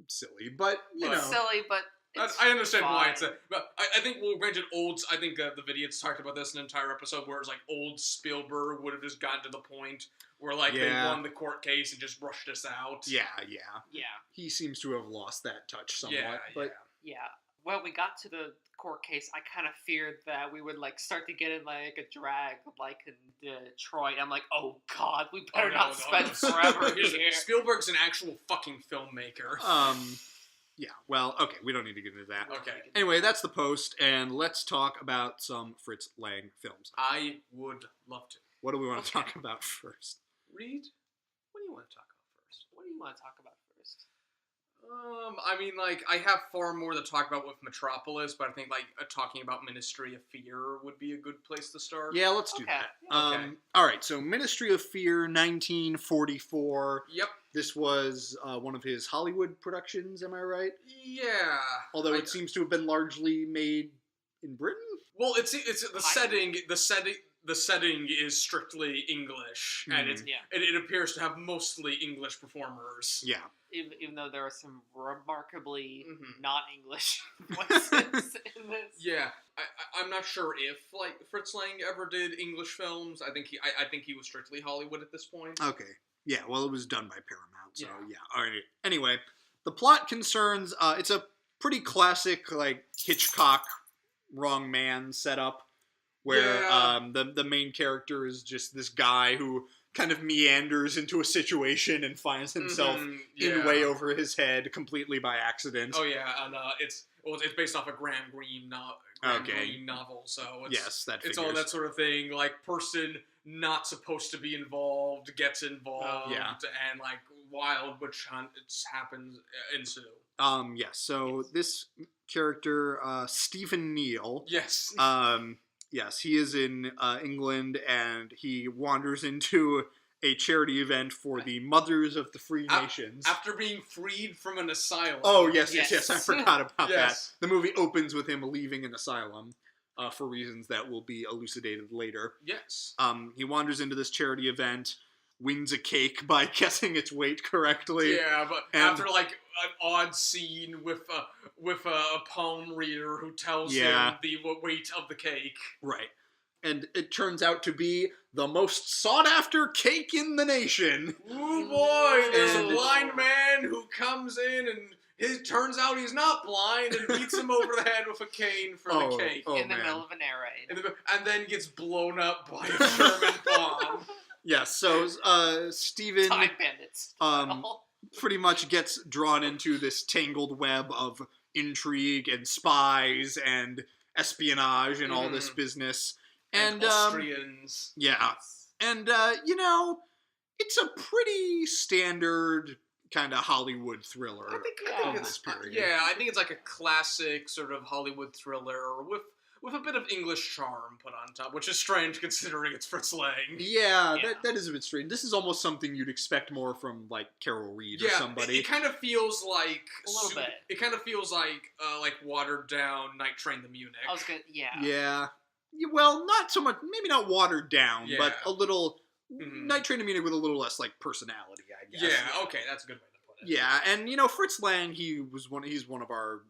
S2: silly, but, you
S1: But-
S2: know.
S3: Silly, but it's
S1: I understand why it's
S3: fine.
S1: but I think, well, granted, I think the Vidiot's talked about this in an entire episode where it's like old Spielberg would have just gotten to the point where, like, they
S2: Yeah.
S1: won the court case and just rushed us out.
S2: Yeah.
S3: Yeah.
S2: He seems to have lost that touch somewhat, but
S3: Yeah. When we got to the court case, I kind of feared that we would, like, start to get in, like, a drag, like in Detroit. I'm like, oh, God, we better not spend forever here.
S1: Spielberg's an actual fucking filmmaker.
S2: yeah, well, okay, we don't need to get into that.
S1: Okay.
S2: Anyway, that's the post, and let's talk about some Fritz Lang films.
S1: I would love to.
S2: What do we want to
S3: Okay.
S2: talk about first?
S1: Reed, what do you want to talk about first?
S3: What do you want to talk about first?
S1: I mean, like, I have far more to talk about with Metropolis, but I think, like, talking about Ministry of Fear would be a good place to start.
S2: Yeah, let's do
S3: Okay.
S2: that.
S1: Okay.
S2: All right, so Ministry of Fear, 1944.
S1: Yep.
S2: This was one of his Hollywood productions, am I right?
S1: Yeah.
S2: Although it seems to have been largely made in Britain?
S1: Well, it's the setting. The setting is strictly English, and
S2: Mhm.
S3: Yeah.
S1: it appears to have mostly English performers.
S2: Yeah.
S3: Even though there are some remarkably
S1: Mhm.
S3: not English voices in this.
S1: Yeah, I'm not sure if, like, Fritz Lang ever did English films. I think he was strictly Hollywood at this point.
S2: Okay. Yeah, well, it was done by Paramount, so
S1: Yeah.
S2: yeah. All right. Anyway, the plot concerns, it's a pretty classic, like, Hitchcock wrong man setup, where
S1: Yeah.
S2: the main character is just this guy who kind of meanders into a situation and finds himself
S1: Mhm,
S2: in
S1: yeah.
S2: way over his head completely by accident.
S1: Oh yeah, and it's based off a Graham Greene novel, so it's,
S2: Yes, that
S1: it's
S2: figures.
S1: all that sort of thing. Like, person not supposed to be involved gets involved,
S2: Yeah.
S1: and, like, wild witch hunts ensue.
S2: Yes. So this character, Stephen Neal.
S1: Yes.
S2: Yes, he is in England, and he wanders into a charity event for the Mothers of the Free Nations.
S1: After being freed from an asylum.
S2: Oh, yes,
S3: Yes.
S2: I forgot about
S1: Yes.
S2: that. The movie opens with him leaving an asylum for reasons that will be elucidated later.
S1: Yes.
S2: He wanders into this charity event, wins a cake by guessing its weight correctly.
S1: Yeah, but
S2: And-
S1: after, like, an odd scene with a palm reader who tells
S2: Yeah.
S1: him the weight of the cake.
S2: Right. And it turns out to be the most sought-after cake in the nation.
S1: Ooh boy, there's
S2: And-
S1: a blind man who comes in and it turns out he's not blind and beats him over the head with a cane for the cake.
S3: In the middle of an air raid.
S1: And then gets blown up by a German bomb.
S2: Yes, so Stephen
S3: Time bandits.
S2: pretty much gets drawn into this tangled web of intrigue and spies and espionage and all this business.
S1: And Austrians.
S2: Yeah. And, it's a pretty standard kind of Hollywood thriller
S1: I think
S2: of
S1: it's
S2: this period.
S1: yeah, I think it's like a classic sort of Hollywood thriller with a bit of English charm put on top, which is strange considering it's Fritz Lang.
S2: Yeah,
S3: Yeah.
S2: that is a bit strange. This is almost something you'd expect more from like Carol Reed or
S1: Yeah,
S2: somebody.
S1: it kind of feels like
S3: A little bit.
S1: It kind of feels like watered down Night Train to Munich.
S3: I was gonna, yeah.
S2: Yeah. Well, not so much. Maybe not watered down,
S1: Yeah.
S2: but a little.
S1: Mhm.
S2: Night Train to Munich with a little less like personality, I guess.
S1: Yeah, okay, that's a good way to put it.
S2: Yeah, and Fritz Lang, he's one of our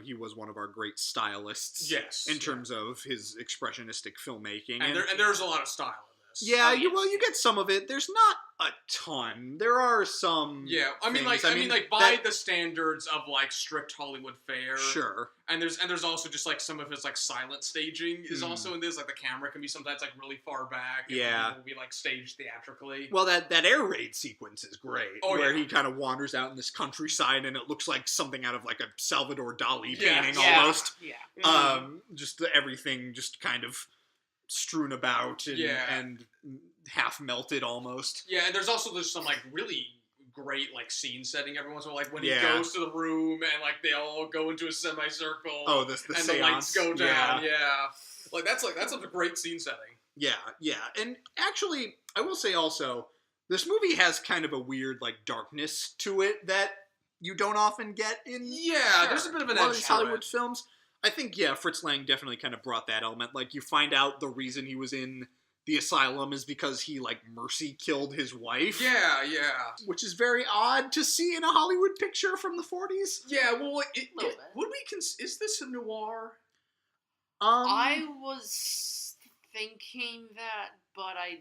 S2: he was one of our great stylists.
S1: Yes.
S2: In terms of his expressionistic filmmaking,
S1: And there's a lot of style in this.
S2: yeah,
S3: Oh, yes.
S2: you get some of it. There's not a ton. There are some.
S1: Yeah, I mean,
S2: things.
S1: by the standards of like strict Hollywood fare.
S2: Sure.
S1: And there's also just like some of his like silent staging is
S2: Mhm.
S1: also in this. Like the camera can be sometimes like really far back. And
S2: Yeah.
S1: it will be like staged theatrically.
S2: Well, that air raid sequence is great,
S1: Oh,
S2: where
S1: yeah.
S2: he kind of wanders out in this countryside, and it looks like something out of like a Salvador Dali
S1: Yeah.
S2: painting
S3: Yeah.
S2: almost.
S3: Yeah.
S2: Just everything just kind of strewn about and,
S1: Yeah.
S2: and half melted almost.
S1: Yeah, and there's also some like really great like scene setting every once in a while, like when he
S2: Yeah.
S1: goes to the room and like they all go into a semicircle.
S2: Oh, the
S1: and
S2: seance.
S1: the lights go down. Yeah. That's a great scene setting.
S2: Yeah. And actually, I will say also, this movie has kind of a weird like darkness to it that you don't often get in
S1: Yeah, there's a bit of an
S2: a lot of
S1: edge
S2: these
S1: to
S2: Hollywood
S1: it.
S2: films. I think, Fritz Lang definitely kind of brought that element. Like, you find out the reason he was in the asylum is because he, like, mercy killed his wife.
S1: Yeah.
S2: Which is very odd to see in a Hollywood picture from the 40s.
S1: Yeah, well,
S3: Little bit.
S1: would we is this a noir?
S3: I was thinking that, but I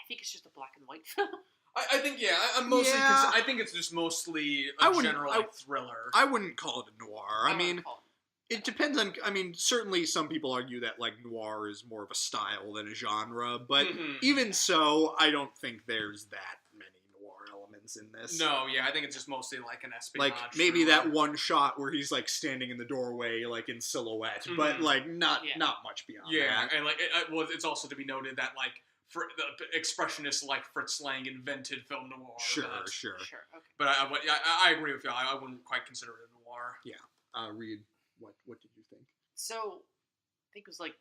S3: think it's just a black and white film.
S1: I think, yeah, I'm mostly.
S2: Yeah.
S1: I think it's just mostly
S2: I
S1: a
S2: wouldn't-
S1: general like, thriller.
S2: I wouldn't call it a noir. I
S3: don't
S2: mean,
S3: recall.
S2: it depends on... I mean, certainly some people argue that, like, noir is more of a style than a genre, but
S1: Mhm.
S2: even so, I don't think there's that many noir elements in this.
S1: No, yeah, I think it's just mostly like an espionage.
S2: Like, maybe
S1: thriller.
S2: that one shot where he's, like, standing in the doorway, like, in silhouette, but,
S1: Mhm.
S2: like, not
S3: Yeah.
S2: not much beyond
S1: Yeah,
S2: that.
S1: and like, well, it's also to be noted that like, the expressionists like Fritz Lang invented film noir.
S2: Sure.
S3: Sure. Okay.
S1: But I agree with you. I wouldn't quite consider it a noir.
S2: Reed, what did you think?
S3: So, I think it was like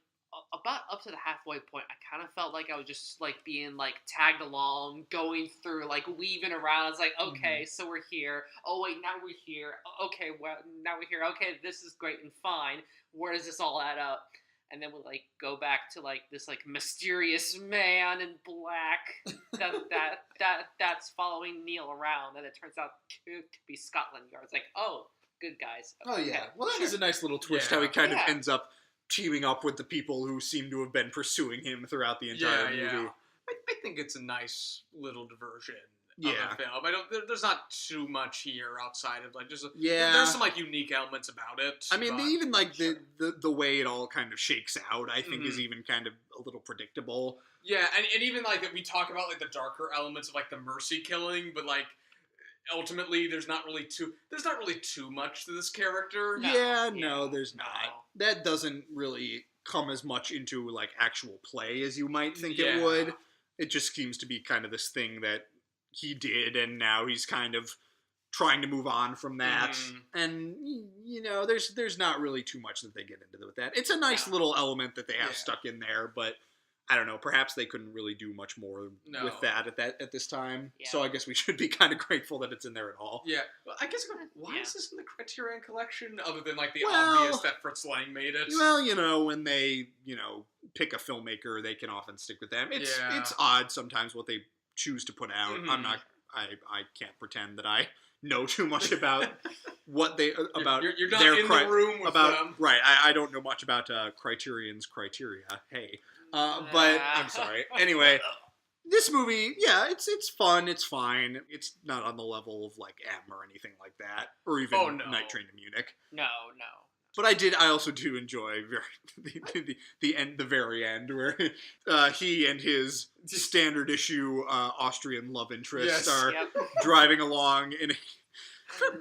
S3: about up to the halfway point. I kind of felt like I was just like being like tagged along, going through, like weaving around. I was like, okay, so we're here. Oh wait, now we're here. Okay, well now we're here. Okay, this is great and fine. Where does this all add up? And then we like go back to like this like mysterious man in black that's following Neil around, and it turns out to be Scotland Yard. It's like, oh, good guys.
S2: Oh
S3: Okay,
S2: yeah, well that is
S3: sure.
S2: a nice little twist
S1: Yeah.
S2: how he kind of
S3: Yeah.
S2: ends up teaming up with the people who seem to have been pursuing him throughout the entire movie.
S1: Yeah. I think it's a nice little diversion.
S2: Yeah.
S1: Of the film. There's not too much here outside of like just.
S2: Yeah.
S1: There's some like unique elements about it.
S2: I mean,
S1: but-
S2: even like
S3: Sure.
S2: the way it all kind of shakes out, I think, is
S1: Mhm.
S2: even kind of a little predictable.
S1: Yeah, and even like we talk about like the darker elements of like the mercy killing, but like ultimately there's not really too much to this character.
S3: No.
S2: No,
S3: Yeah.
S2: there's
S1: No.
S2: not. That doesn't really come as much into like actual play as you might think
S1: Yeah.
S2: it would. It just seems to be kind of this thing that he did, and now he's kind of trying to move on from that.
S1: Mhm.
S2: And there's not really too much that they get into with that. It's a nice
S3: No.
S2: little element that they have
S1: Yeah.
S2: stuck in there, but I don't know. Perhaps they couldn't really do much more
S1: No.
S2: with that at this time.
S3: Yeah.
S2: So I guess we should be kind of grateful that it's in there at all.
S1: Yeah, well, I guess why
S3: Yeah.
S1: is this in the Criterion Collection other than like the
S2: Well-
S1: obvious that Fritz Lang made it?
S2: Well, when they pick a filmmaker, they can often stick with them. It's
S1: Yeah.
S2: it's odd sometimes what they choose to put out.
S1: Mhm.
S2: I can't pretend that I know too much about what they about
S1: you're not
S2: their
S1: in the room with
S2: about
S1: them.
S2: right. I don't know much about Criterion's criteria. Hey, but I'm sorry. Anyway, this movie, yeah, it's fun. It's fine. It's not on the level of like M or anything like that, or even
S1: Oh, no.
S2: Night Train to Munich.
S3: No.
S2: But I also do enjoy the end, the very end, where he and his standard issue Austrian love interest
S1: Yes.
S2: are
S3: Yep.
S2: driving along in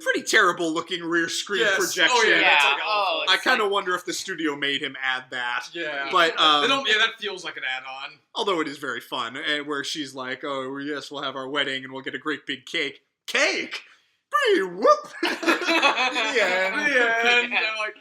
S2: Pretty terrible looking rear screen
S1: Yes.
S2: projection.
S1: Oh, yeah.
S3: Yeah.
S1: That's like awful.
S2: I
S3: It's
S2: kind of
S3: like-
S2: wonder if the studio made him add that.
S1: Yeah.
S2: But
S1: that feels like an add-on.
S2: although it is very fun, and where she's like, "Oh yes, we'll have our wedding and we'll get a great big cake." Cake. Bree, whoop.
S1: The end.
S3: Yeah.
S1: I'm like,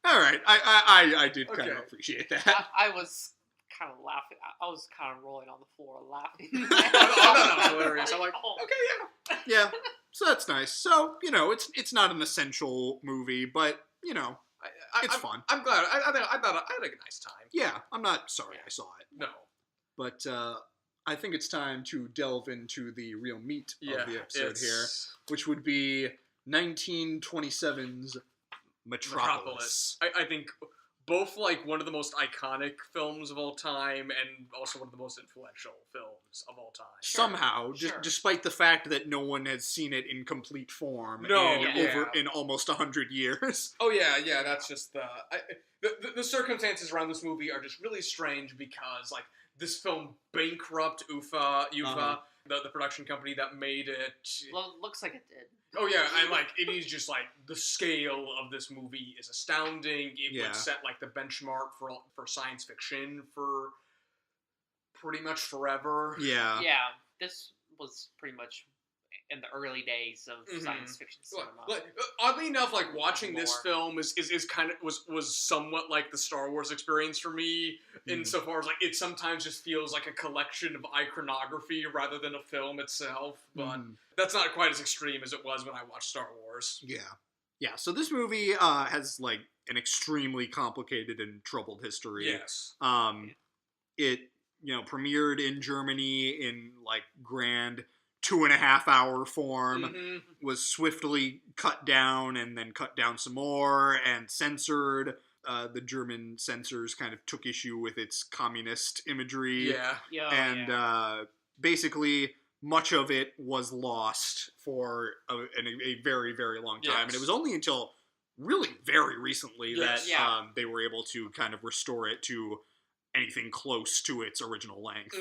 S2: All right, I did kind of
S1: Okay.
S2: appreciate that.
S3: I was kind of laughing. I was kind of rolling on the floor laughing.
S1: I thought that was hilarious. I'm like,
S3: oh.
S1: okay, yeah.
S2: Yeah, so that's nice. So it's not an essential movie, but it's fun.
S1: I'm glad. I thought I had a nice time.
S2: Yeah, I'm not sorry I saw it,
S1: No.
S2: but I think it's time to delve into the real meat of the episode here, which would be 1927's Metropolis.
S1: I think both like one of the most iconic films of all time and also one of the most influential films of all time.
S2: Somehow,
S3: Sure.
S2: despite the fact that no one has seen it in complete form
S1: No,
S2: in almost 100 years.
S1: Oh yeah. That's just the circumstances around this movie are just really strange because like this film bankrupt UFA, the production company that made it.
S3: Looks like it did.
S1: Oh yeah, and like it is just like the scale of this movie is astounding. It would set like the benchmark for science fiction for pretty much forever.
S2: Yeah.
S3: Yeah, this was pretty much in the early days of science fiction cinema.
S1: Like, oddly enough, like watching
S3: More.
S1: this film is kind of was somewhat like the Star Wars experience for me, insofar as like it sometimes just feels like a collection of iconography rather than a film itself. But that's not quite as extreme as it was when I watched Star Wars.
S2: Yeah. So this movie has like an extremely complicated and troubled history.
S1: Yes.
S2: It premiered in Germany in like grand 2.5 hour form, was swiftly cut down and then cut down some more and censored. The German censors kind of took issue with its communist imagery.
S1: Yeah.
S2: Basically much of it was lost for a very, very long time.
S1: Yes.
S2: And it was only until really very recently
S1: Yes.
S2: that they were able to kind of restore it to anything close to its original length.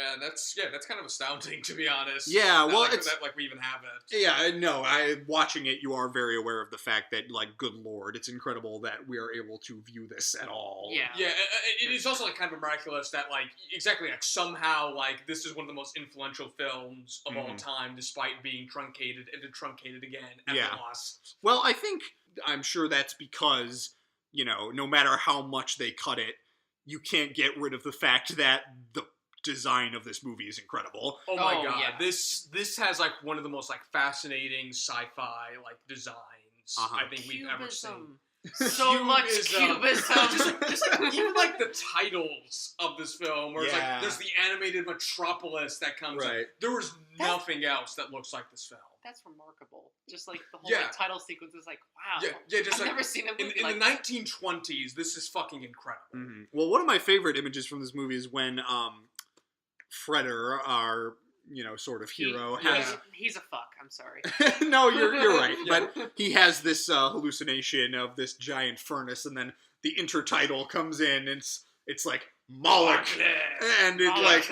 S1: And that's kind of astounding, to be honest.
S2: Yeah, well,
S1: that,
S2: it's
S1: that like we even have it.
S2: Yeah, no, watching it, you are very aware of the fact that, like, good lord, it's incredible that we are able to view this at all.
S1: Yeah, it is also like kind of miraculous that like somehow like this is one of the most influential films of all time, despite being truncated again at the loss.
S2: Well, I'm sure that's because no matter how much they cut it, you can't get rid of the fact that the design of this movie is incredible.
S1: Oh my god,
S3: yeah.
S1: this has like one of the most like fascinating sci-fi like designs I think we've ever seen.
S3: So much cubism.
S1: just like, even like the titles of this film, where it's
S2: Yeah.
S1: like there's the animated Metropolis that comes.
S2: Right.
S1: There was nothing else that looks like this film.
S3: That's remarkable. Just like the whole
S1: Yeah.
S3: like, title sequence is like, wow.
S1: Yeah, just
S3: I've
S1: like
S3: never seen a movie
S1: in
S3: like
S1: the 1920s. This is fucking incredible.
S2: Well, one of my favorite images from this movie is when Freder, our sort of hero, has
S3: he's a fuck. I'm sorry.
S2: no, you're right,
S1: Yeah.
S2: but he has this hallucination of this giant furnace, and then the intertitle comes in, and it's like Moloch, and it like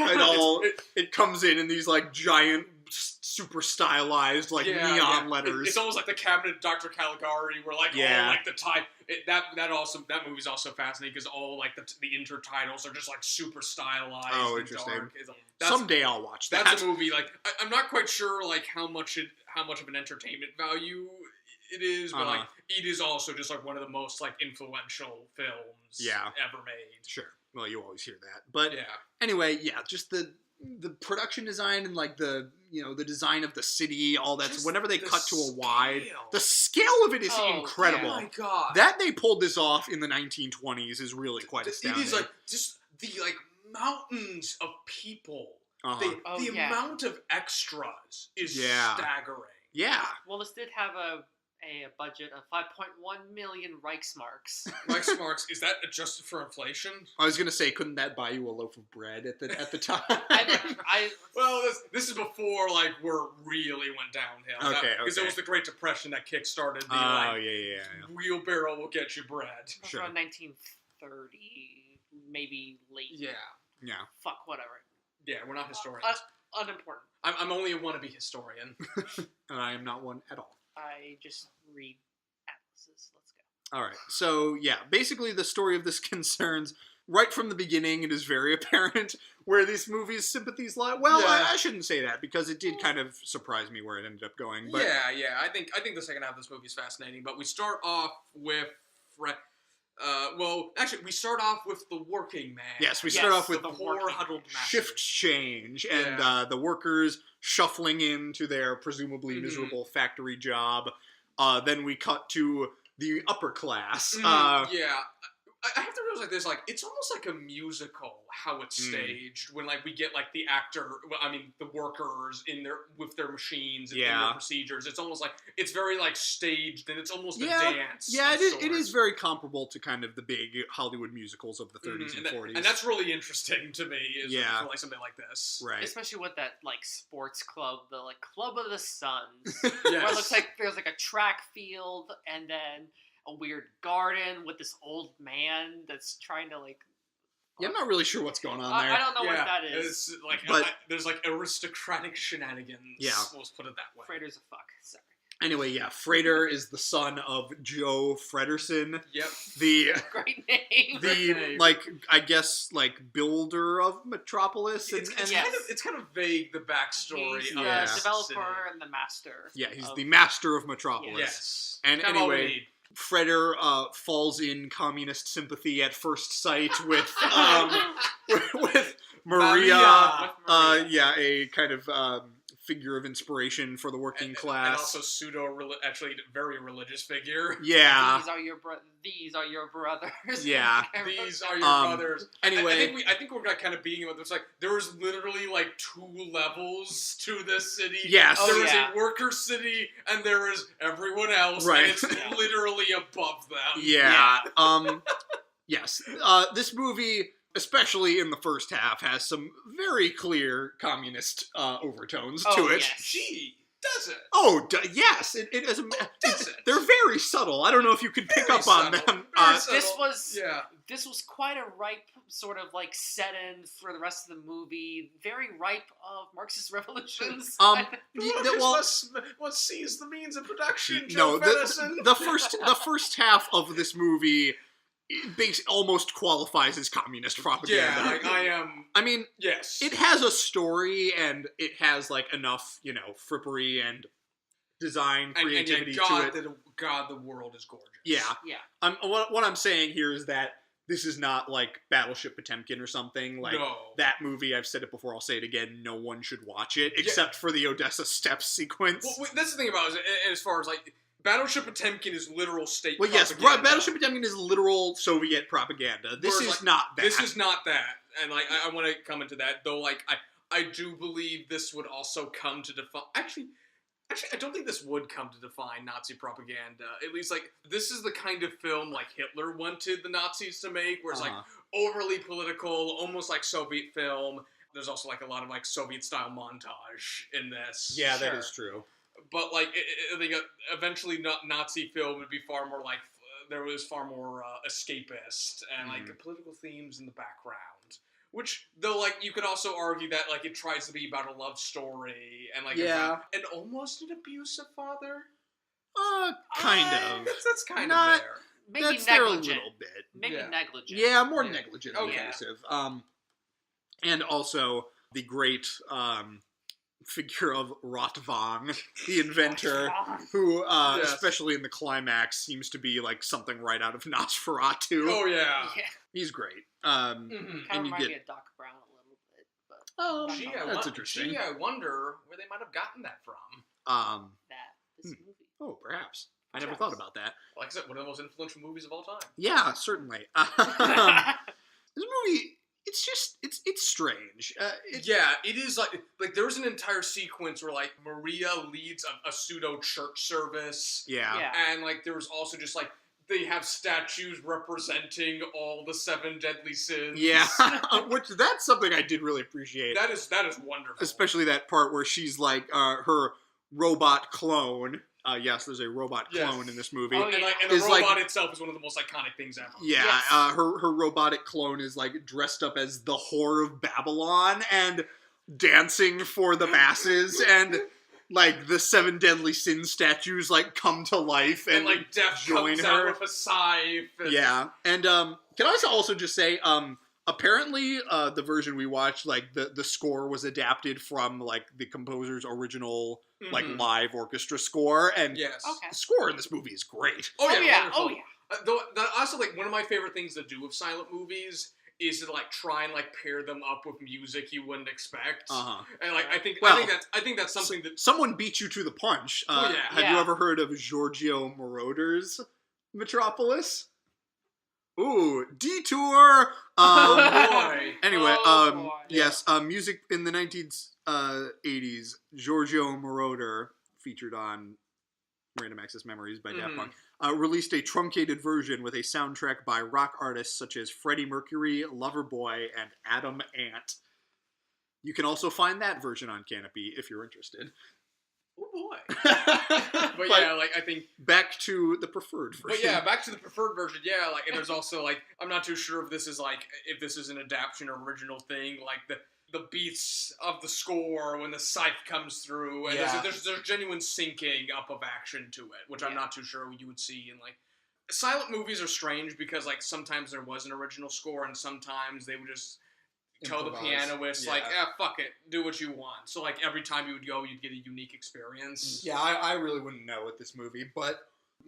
S2: it comes in these like giant, super stylized like neon letters.
S1: It's almost like the Cabinet of Dr. Caligari, where like all like the time that movie's also fascinating because all like the intertitles are just like super stylized.
S2: Oh,
S1: and
S2: interesting.
S1: Dark.
S2: Someday I'll watch that.
S1: That's a movie like I'm not quite sure like how much of an entertainment value it is, but like it is also just like one of the most like influential films ever made.
S2: Sure. Well, you always hear that, but
S1: Yeah.
S2: anyway, just the production design and like the the design of the city, all that.
S1: Just
S2: Whenever they
S1: the
S2: cut to a wide,
S1: scale.
S2: the scale of it is
S3: Oh,
S2: incredible.
S1: Oh my god.
S2: That they pulled this off in the 1920s is really quite
S1: It
S2: astounding.
S1: is like just the like mountains of people.
S2: Uh-huh.
S1: The amount of extras is staggering.
S2: Yeah.
S3: Well, this did have a budget of 5.1 million Reichsmarks.
S1: Reichsmarks, is that adjusted for inflation?
S2: I was gonna say, couldn't that buy you a loaf of bread at the time?
S1: Well, this is before like where it really went downhill.
S2: Okay,
S1: Because it was the Great Depression that kickstarted the
S2: yeah.
S1: wheelbarrow will get you bread.
S2: Sure.
S3: Around 1930, maybe late.
S1: Yeah.
S2: Yeah.
S3: Fuck, whatever.
S1: Yeah, we're not historians.
S3: unimportant.
S1: I'm only a wannabe historian.
S2: And I am not one at all.
S3: I just read atlases. Let's go.
S2: All right. So, yeah, basically the story of this concerns, right from the beginning, it is very apparent where this movie's sympathies lie. Well,
S1: Yeah.
S2: I shouldn't say that, because it did kind of surprise me where it ended up going. But
S1: Yeah. I think the second half of this movie is fascinating, but we start off with... we start off with the working man.
S2: Yes, we start off with
S1: the
S3: the
S1: poor
S3: working
S1: huddled
S3: man.
S1: masses.
S2: shift change, and
S1: Yeah.
S2: the workers shuffling into their presumably
S1: Mhm.
S2: miserable factory job. Then we cut to the upper class.
S1: Yeah. I have to realize like this, like it's almost like a musical how it's staged when like we get like the the workers with their machines and their procedures. It's almost like it's very like staged and it's almost a dance.
S2: Yeah,
S1: of
S2: it is
S1: sorts.
S2: very comparable to kind of the big Hollywood musicals of the 30s and 40s.
S1: And that's really interesting to me is
S2: Yeah.
S1: for like something like this.
S2: right.
S3: Especially with that like sports club, the like Club of the Suns, where it
S1: Yes.
S3: looks like there's like a track field and then a weird garden with this old man that's trying to like.
S2: Yeah, I'm not really sure what's going on there.
S3: I don't know what that is.
S1: It's like
S2: But-
S1: there's like aristocratic shenanigans.
S2: Yeah.
S1: Let's put it that way.
S3: Freighter's a fuck. Sorry.
S2: Anyway, yeah, Frater is the son of Joe Fredersen,
S1: Yep.
S2: the
S3: Great name.
S1: name.
S2: like I guess like builder of Metropolis, and,
S1: It's
S3: Yes.
S1: kind of vague the backstory
S3: He's
S1: of
S2: Yeah.
S3: the
S1: this
S3: developer
S1: city.
S3: and the master.
S2: yeah, he's
S3: of-
S2: the master of Metropolis.
S1: Yes.
S2: And
S1: Kind of all we
S2: anyway,
S1: need.
S2: Freder falls in communist sympathy at first sight with with Maria.
S1: Maria.
S2: A kind of figure of inspiration for the working class.
S1: And also actually very religious figure.
S2: Yeah.
S3: These are your These are your brothers.
S2: Yeah.
S1: These are your brothers.
S2: Anyway,
S1: I think we're kind of being about this. Like, there was literally like 2 levels to this city.
S2: Yes.
S1: There is
S3: yeah.
S1: a worker city, and there is everyone else.
S2: Right.
S1: And it's literally above them.
S2: yeah. Yes. This movie, especially in the first half, has some very clear communist overtones to
S3: Oh,
S2: it.
S3: yes.
S1: Gee, does it?
S2: Oh, yes. It is.
S1: Does it?
S2: They're very subtle. I don't know if you can pick
S1: Very
S2: up on
S1: subtle.
S2: them.
S1: Very
S3: This
S1: subtle.
S3: was
S1: Yeah.
S3: this was quite a ripe sort of like set-in for the rest of the movie. Very ripe of Marxist revolutions.
S1: What sees the means of production,
S2: No,
S1: Joe Feddersen?
S2: the first half of this movie almost qualifies as communist propaganda.
S1: Yeah, I am.
S2: I mean,
S1: Yes.
S2: it has a story and it has like enough, frippery and design creativity to it.
S1: God, the world is gorgeous.
S2: Yeah.
S3: Yeah.
S2: What I'm saying here is that this is not like Battleship Potemkin or something. Like
S1: No.
S2: that movie, I've said it before, I'll say it again, no one should watch it except for the Odessa Steps sequence.
S1: Well, that's the thing about it, as far as like Battleship Potemkin is literal state.
S2: Well, yes,
S1: propaganda.
S2: Battleship Potemkin is literal Soviet propaganda. This
S1: Whereas,
S2: is not that.
S1: This is not that, and like I want to come into that though. Like I do believe this would also come to define. Actually, I don't think this would come to define Nazi propaganda. At least, like, this is the kind of film, like, Hitler wanted the Nazis to make, where it's, like, overly political, almost like Soviet film. There's also, like, a lot of, like, Soviet-style montage in this.
S2: Yeah,
S3: Sure.
S2: that is true.
S1: But, like, I think eventually Nazi film would be far more, like, there was far more escapist and, like, political themes in the background. Which, though, like, you could also argue that, like, it tries to be about a love story and, like,
S2: Yeah.
S1: and almost an abusive father.
S2: Kind of.
S1: That's kind
S2: Not-
S1: of there.
S3: Maybe
S2: That's there a
S3: negligent.
S2: little bit.
S3: Maybe
S1: Yeah.
S3: negligent.
S2: Yeah, more
S1: Yeah.
S2: negligent
S1: Okay.
S2: and abusive. And also the great figure of Rotwang, the inventor, who,
S1: Yes.
S2: especially in the climax, seems to be like something right out of Nosferatu.
S1: Oh, yeah.
S3: Yeah.
S2: He's great.
S1: Mhm.
S3: Kind of
S2: you
S3: reminds
S2: get-
S3: me of Doc Brown a little bit, but
S2: Oh,
S1: Gee,
S2: that's interesting.
S1: Gee, I wonder where they might have gotten that from.
S3: this movie.
S2: Oh, perhaps. I never thought about that.
S1: Like I said, one of the most influential movies of all time.
S2: Yeah, certainly. This movie, it's strange.
S1: Yeah, it is like there's an entire sequence where like Maria leads a pseudo church service.
S2: Yeah.
S3: Yeah.
S1: And like there was also just like they have statues representing all the 7 deadly sins.
S2: Yeah. Which, that's something I did really appreciate.
S1: That is wonderful.
S2: Especially that part where she's like, her robot clone. Yes, there's a robot
S1: Yes.
S2: clone in this movie.
S3: Oh,
S1: And,
S3: yeah.
S1: and the
S2: Is,
S1: robot
S2: like-
S1: itself is one of the most iconic things ever.
S2: Yeah,
S3: Yes.
S2: her robotic clone is like dressed up as the whore of Babylon, and dancing for the masses, and like the 7 deadly sin statues like come to life and
S1: like Death
S2: join
S1: comes
S2: her
S1: out with a scythe. And...
S2: Yeah, and can I also just say, apparently the version we watched, like the score was adapted from like the composer's original like live orchestra score, and
S1: yes,
S2: the score in this movie is great.
S1: Oh yeah,
S3: wonderful.
S1: oh yeah. Though also like one of my favorite things to do with silent movies is to like try and like pair them up with music you wouldn't expect. And like I think that's something that
S2: someone beat you to the punch. Have you ever heard of Giorgio Moroder's Metropolis? Ooh, detour.
S1: Oh boy.
S2: Anyway,
S3: boy.
S2: yes, music in the 1980s. Giorgio Moroder, featured on Random Access Memories by Daft Punk, released a truncated version with a soundtrack by rock artists such as Freddie Mercury, Loverboy, and Adam Ant. You can also find that version on Canopy if you're interested.
S1: Oh boy. But yeah, like I think
S2: back to the preferred version.
S1: But yeah, back to the preferred version. Yeah, like and there's also like I'm not too sure if this is an adaptation or original thing. Like the beats of the score when the scythe comes through, and there's genuine syncing up of action to it, which I'm not too sure you would see in like silent movies are strange because like sometimes there was an original score and sometimes they would just tell the pianist like, fuck it, do what you want. So like every time you would go, you'd get a unique experience.
S2: Yeah, I really wouldn't know with this movie, but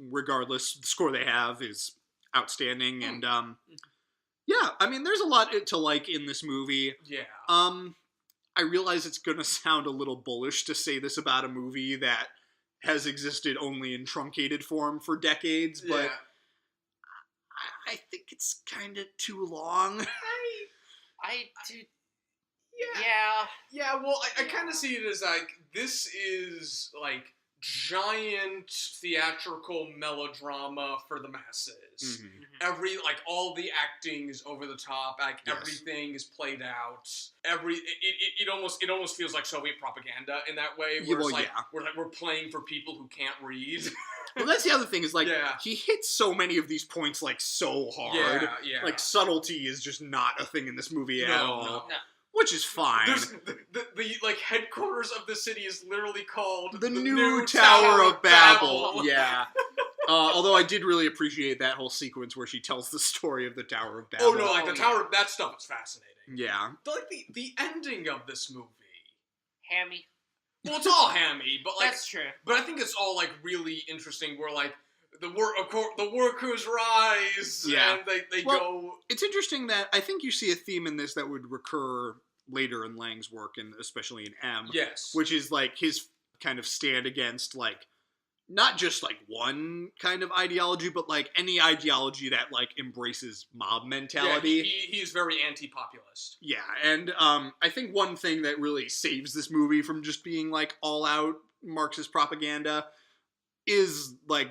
S2: regardless, the score they have is outstanding, and yeah, I mean, there's a lot to like in this movie.
S1: Yeah.
S2: I realize it's gonna sound a little bullish to say this about a movie that has existed only in truncated form for decades, but I think it's kind of too long.
S3: I do.
S1: Yeah, well, I kind of see it as like, this is like giant theatrical melodrama for the masses. All the acting is over the top, like everything is played out. It almost feels like Soviet propaganda in that way, where we're playing for people who can't read.
S2: Well, that's the other thing is, like, he hits so many of these points, like, so hard.
S1: Yeah.
S2: Like, subtlety is just not a thing in this movie at all.
S1: No.
S2: Which is fine.
S1: The headquarters of the city is literally called
S2: the new Tower of Babel. Yeah. Although I did really appreciate that whole sequence where she tells the story of the Tower of Babel.
S1: Oh, no, like, the Tower, that stuff is fascinating.
S2: Yeah.
S1: But, like, the ending of this movie.
S3: Hammy.
S1: Well, it's all hammy, but like...
S3: That's true.
S1: But I think it's all, like, really interesting where, like, the workers rise, and they go...
S2: It's interesting that I think you see a theme in this that would recur later in Lang's work, and especially in M.
S1: Yes.
S2: Which is, like, his kind of stand against, like, not just, like, one kind of ideology, but, like, any ideology that, like, embraces mob mentality.
S1: Yeah, he's very anti-populist.
S2: Yeah, and I think one thing that really saves this movie from just being, like, all-out Marxist propaganda is, like,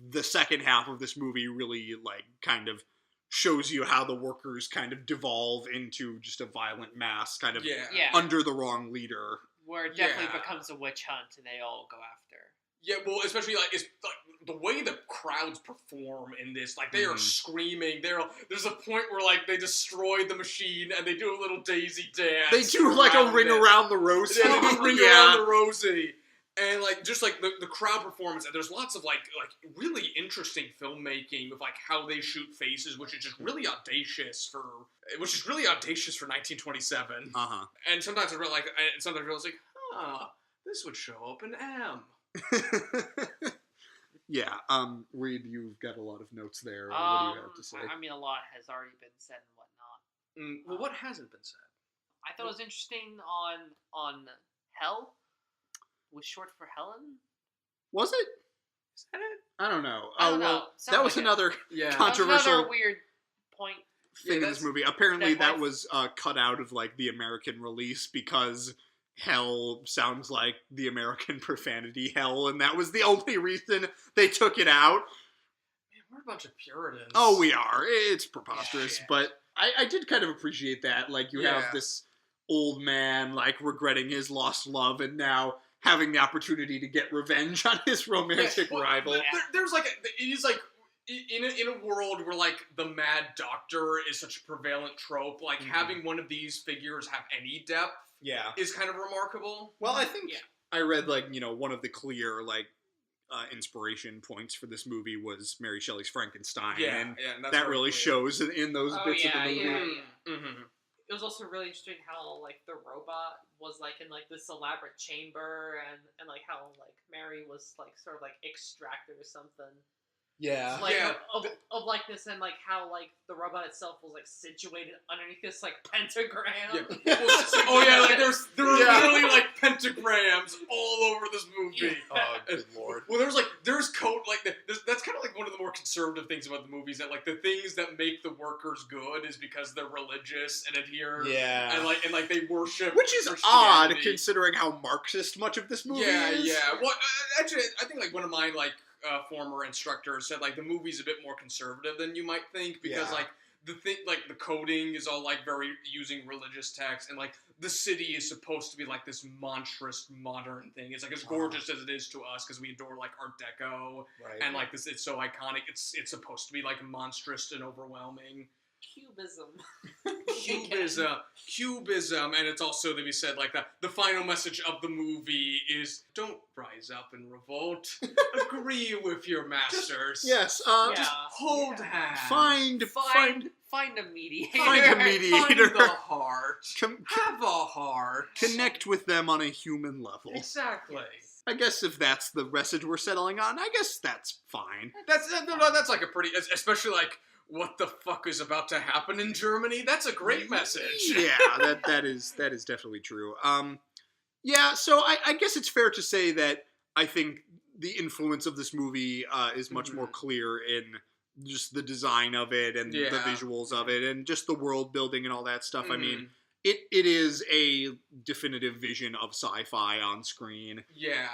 S2: the second half of this movie really, like, kind of shows you how the workers kind of devolve into just a violent mass, kind of under the wrong leader.
S3: Where it definitely becomes a witch hunt and they all go after.
S1: Yeah, well, especially, like, it's like, the way the crowds perform in this, like, they are screaming. There's a point where, like, they destroy the machine and they do a little daisy dance.
S2: They do, like, a ring around the rosy.
S1: Yeah, they do ring around the rosy. And, like, just, like, the crowd performance, and there's lots of, like, really interesting filmmaking with, like, how they shoot faces, which is just really audacious for 1927. And sometimes I feel like, this would show up in M.
S2: Yeah, Reed, you've got a lot of notes there. What do you have to say?
S3: I mean, a lot has already been said and whatnot.
S1: Well, what hasn't been said?
S3: I thought it was interesting on Hell. Was short for Helen?
S2: Was it?
S1: Is that it?
S2: I don't know.
S3: I don't know.
S2: Well, that was another controversial
S3: that was another weird point
S2: thing in this movie. Apparently, that was cut out of like the American release because hell sounds like the American profanity hell, and that was the only reason they took it out.
S1: Man, we're a bunch of Puritans.
S2: Oh, we are. It's preposterous, but I did kind of appreciate that. Like, you have this old man, like, regretting his lost love, and now having the opportunity to get revenge on his romantic rival.
S1: There's like, it is like, in a world where like the Mad Doctor is such a prevalent trope, like having one of these figures have any depth is kind of remarkable.
S2: Well, I think I read like, one of the clear like inspiration points for this movie was Mary Shelley's Frankenstein, and that really shows in those bits of the movie.
S3: Mm-hmm. It was also really interesting how like the robot was like in like this elaborate chamber, and like how like Mary was like sort of like extracted or something.
S2: Yeah.
S3: Like, of likeness, and like how like the robot itself was like situated underneath this like pentagram.
S1: Like there were literally like pentagrams all over this movie.
S2: Oh, good lord.
S1: Well, there's code like that's kind of like one of the more conservative things about the movies, that like the things that make the workers good is because they're religious and adhere.
S2: Yeah.
S1: And like they worship.
S2: Which is odd considering how Marxist much of this movie is. Yeah.
S1: Well, actually, I think like one of my like former instructors said like the movie's a bit more conservative than you might think, because like the thing, like the coding is all like very using religious text, and like the city is supposed to be like this monstrous modern thing. It's like as gorgeous as it is to us because we adore like Art Deco, and like this, it's so iconic. It's supposed to be like monstrous and overwhelming. Cubism, and it's also to be said like that. The final message of the movie is: don't rise up and revolt. Agree with your masters.
S2: Just
S1: hold hands.
S3: Find a mediator.
S2: Find a mediator.
S1: Find the heart. Have a heart.
S2: Connect with them on a human level.
S1: Exactly.
S3: Yes.
S2: I guess if that's the message we're settling on, I guess that's fine.
S1: That's like a pretty, especially like. What the fuck is about to happen in Germany? That's a great message.
S2: Yeah, that is definitely true. So I guess it's fair to say that I think the influence of this movie is much more clear in just the design of it and the visuals of it and just the world building and all that stuff. I mean, it is a definitive vision of sci-fi on screen.
S1: Yeah,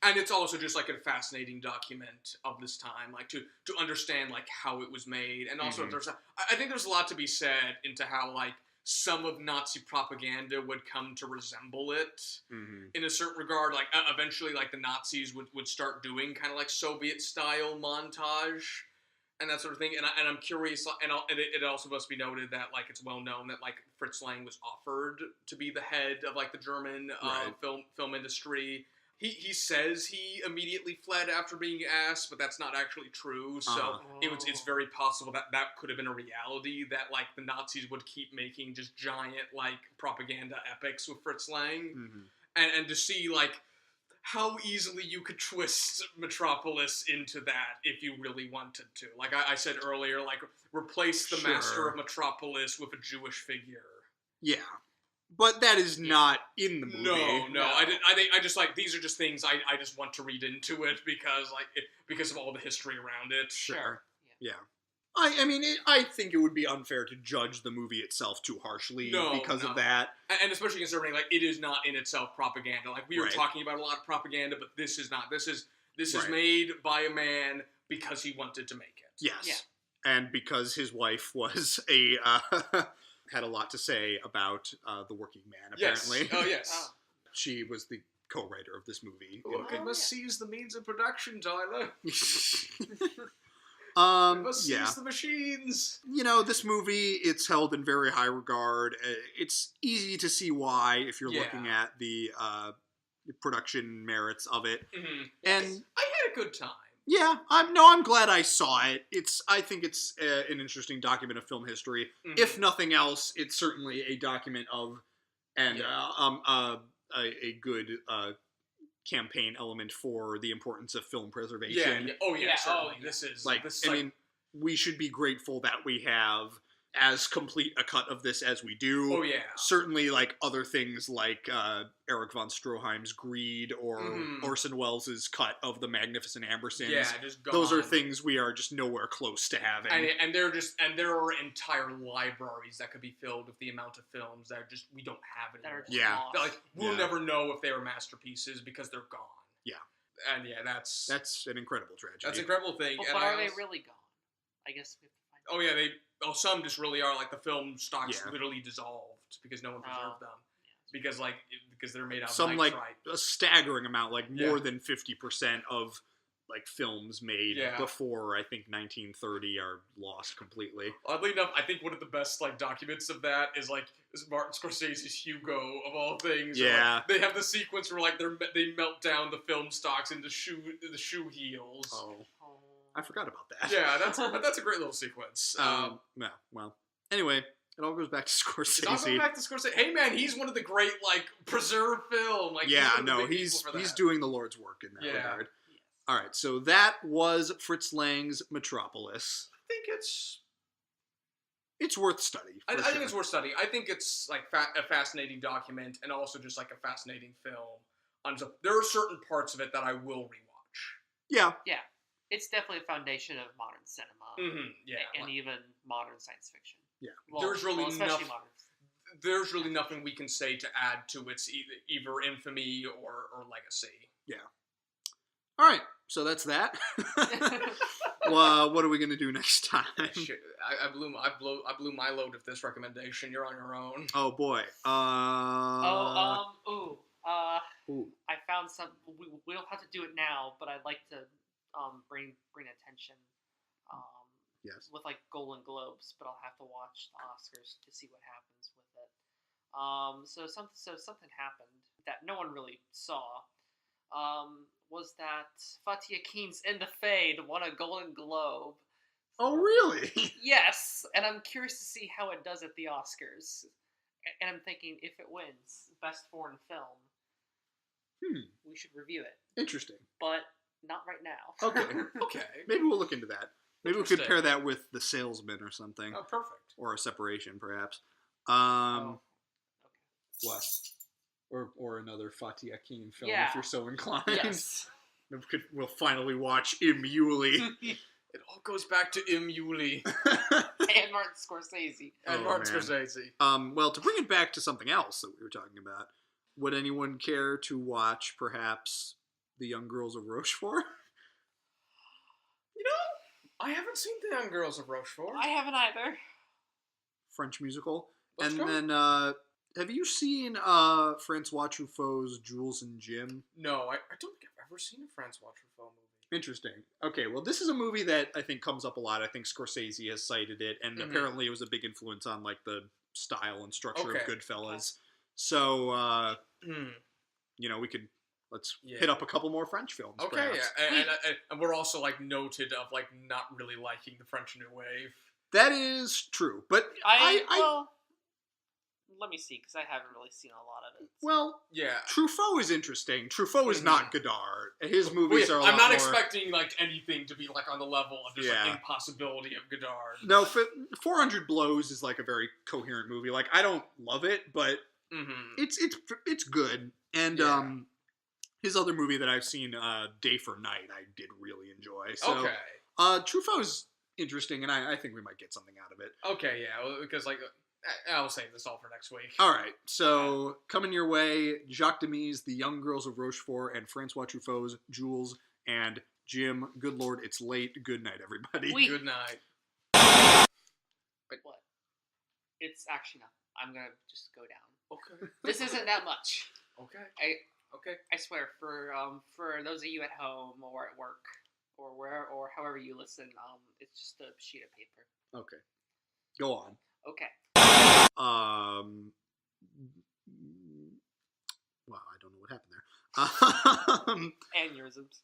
S1: and it's also just like a fascinating document of this time, like to understand like how it was made, and also I think there's a lot to be said into how like some of Nazi propaganda would come to resemble it in a certain regard. Like eventually, like the Nazis would start doing kind of like Soviet style montage and that sort of thing. And I'm curious, and it also must be noted that like it's well known that like Fritz Lang was offered to be the head of like the German film industry. He says he immediately fled after being asked, but that's not actually true. So it's very possible that could have been a reality, that like the Nazis would keep making just giant like propaganda epics with Fritz Lang, and to see like how easily you could twist Metropolis into that if you really wanted to. Like I said earlier, like replace the master of Metropolis with a Jewish figure.
S2: Yeah. But that is not in the movie.
S1: No. I just like these are just things I just want to read into it because of all the history around it.
S2: Sure. Yeah. I mean, I think it would be unfair to judge the movie itself too harshly because of that.
S1: And especially considering like it is not in itself propaganda. Like we were talking about a lot of propaganda, but this is not. This is made by a man because he wanted to make it.
S2: Yes. Yeah. And because his wife was had a lot to say about the working man, apparently.
S1: Yes. Oh, yes.
S2: She was the co-writer of this movie.
S1: We must seize the means of production, Tyler. We must seize the machines.
S2: You know, this movie, it's held in very high regard. It's easy to see why if you're looking at the production merits of it. And
S1: I had a good time.
S2: Yeah, I'm glad I saw it. I think it's an interesting document of film history. If nothing else, it's certainly a document of a good campaign element for the importance of film preservation.
S1: Yeah. Oh yeah. Certainly. This is
S2: I mean, we should be grateful that we have as complete a cut of this as we do.
S1: Oh yeah.
S2: Certainly, like other things like Erich von Stroheim's Greed or Orson Welles' cut of The Magnificent Ambersons.
S1: Yeah, just gone.
S2: Those are things we are just nowhere close to having.
S1: And there are entire libraries that could be filled with the amount of films that we don't have anymore. We'll never know if they were masterpieces because they're gone.
S2: Yeah.
S1: And that's
S2: an incredible tragedy.
S1: That's an incredible thing.
S3: But are they really gone? I guess we have to find out.
S1: Oh yeah, some just really are. Like the film stocks literally dissolved because no one preserved them. Because they're made out of
S2: some
S1: nitrite.
S2: like a staggering amount, like more than 50% of like films made before I think 1930 are lost completely.
S1: Oddly enough, I think one of the best like documents of that is Martin Scorsese's Hugo of all things.
S2: Yeah,
S1: they have the sequence where like they melt down the film stocks into the shoe heels.
S2: Oh, I forgot about that.
S1: Yeah, that's a great little sequence.
S2: Yeah, well, anyway, it all goes back to Scorsese.
S1: It all goes back to Scorsese. Hey man, he's one of the great like preserved film. Like
S2: he's doing the Lord's work in that regard. All right, so that was Fritz Lang's Metropolis.
S1: I think
S2: it's worth study.
S1: I think it's worth study. I think it's like a fascinating document and also just like a fascinating film. So there are certain parts of it that I will rewatch.
S2: Yeah.
S3: Yeah. It's definitely a foundation of modern cinema.
S1: Mm-hmm. Yeah.
S3: And even modern science fiction.
S2: Yeah.
S3: Well,
S1: there's really
S3: especially modern.
S1: There's really nothing we can say to add to its either infamy or legacy.
S2: Yeah. All right, so that's that. Well, what are we gonna do next time?
S1: Shit, I blew my load with this recommendation. You're on your own.
S2: Oh boy.
S3: I found some. We don't have to do it now, but I'd like to bring attention.
S2: Yes.
S3: With like Golden Globes, but I'll have to watch the Oscars to see what happens with it. So something happened that no one really saw. Was that Fatih Akim's In the Fade won a Golden Globe?
S2: Oh, really?
S3: Yes, and I'm curious to see how it does at the Oscars. And I'm thinking, if it wins Best Foreign Film, we should review it.
S2: Interesting.
S3: But not right now.
S1: Okay.
S2: Maybe we'll look into that. Maybe we'll compare that with The Salesman or something.
S1: Oh, perfect.
S2: Or A Separation, perhaps.
S3: Okay.
S2: What? Or another Fatih Akin film,
S3: Yeah.
S2: if you're so inclined.
S3: Yes.
S2: We'll finally watch Imuli.
S1: It all goes back to Imuli.
S3: And Martin Scorsese.
S1: Scorsese.
S2: Well, to bring it back to something else that we were talking about, would anyone care to watch, perhaps, The Young Girls of Rochefort?
S1: You know, I haven't seen The Young Girls of Rochefort.
S3: I haven't either.
S2: French musical.
S1: Let's go.
S2: Then, have you seen Francois Truffaut's Jules and Jim?
S1: No, I don't think I've ever seen a Francois Truffaut movie.
S2: Interesting. Okay, well, this is a movie that I think comes up a lot. I think Scorsese has cited it, and apparently it was a big influence on like the style and structure of Goodfellas. So, you know, let's hit up a couple more French films.
S1: Okay,
S2: perhaps.
S1: and we're also like noted of like not really liking the French New Wave.
S2: That is true, but
S3: well, let me see, because I haven't really seen a lot of it. So.
S2: Well,
S1: yeah,
S2: Truffaut is interesting. Truffaut is not Godard. His movies are.
S1: I'm not expecting like anything to be like on the level of just like impossibility of Godard.
S2: No, 400 Blows is like a very coherent movie. Like I don't love it, but it's good. And his other movie that I've seen, Day for Night, I did really enjoy. So, Truffaut's interesting, and I think we might get something out of it.
S1: Okay, yeah, because like. I'll save this all for next week.
S2: All right, so coming your way, Jacques Demy's The Young Girls of Rochefort and Francois Truffaut's Jules and Jim. Good Lord, it's late. Good night, everybody.
S1: Good night.
S3: Wait, what? It's actually not. I'm gonna just go down.
S1: Okay.
S3: This isn't that much.
S1: Okay.
S3: I swear, for those of you at home or at work or however you listen, it's just a sheet of paper.
S2: Okay. Go on.
S3: Okay.
S2: Wow, I don't know what happened there.
S3: Aneurysms.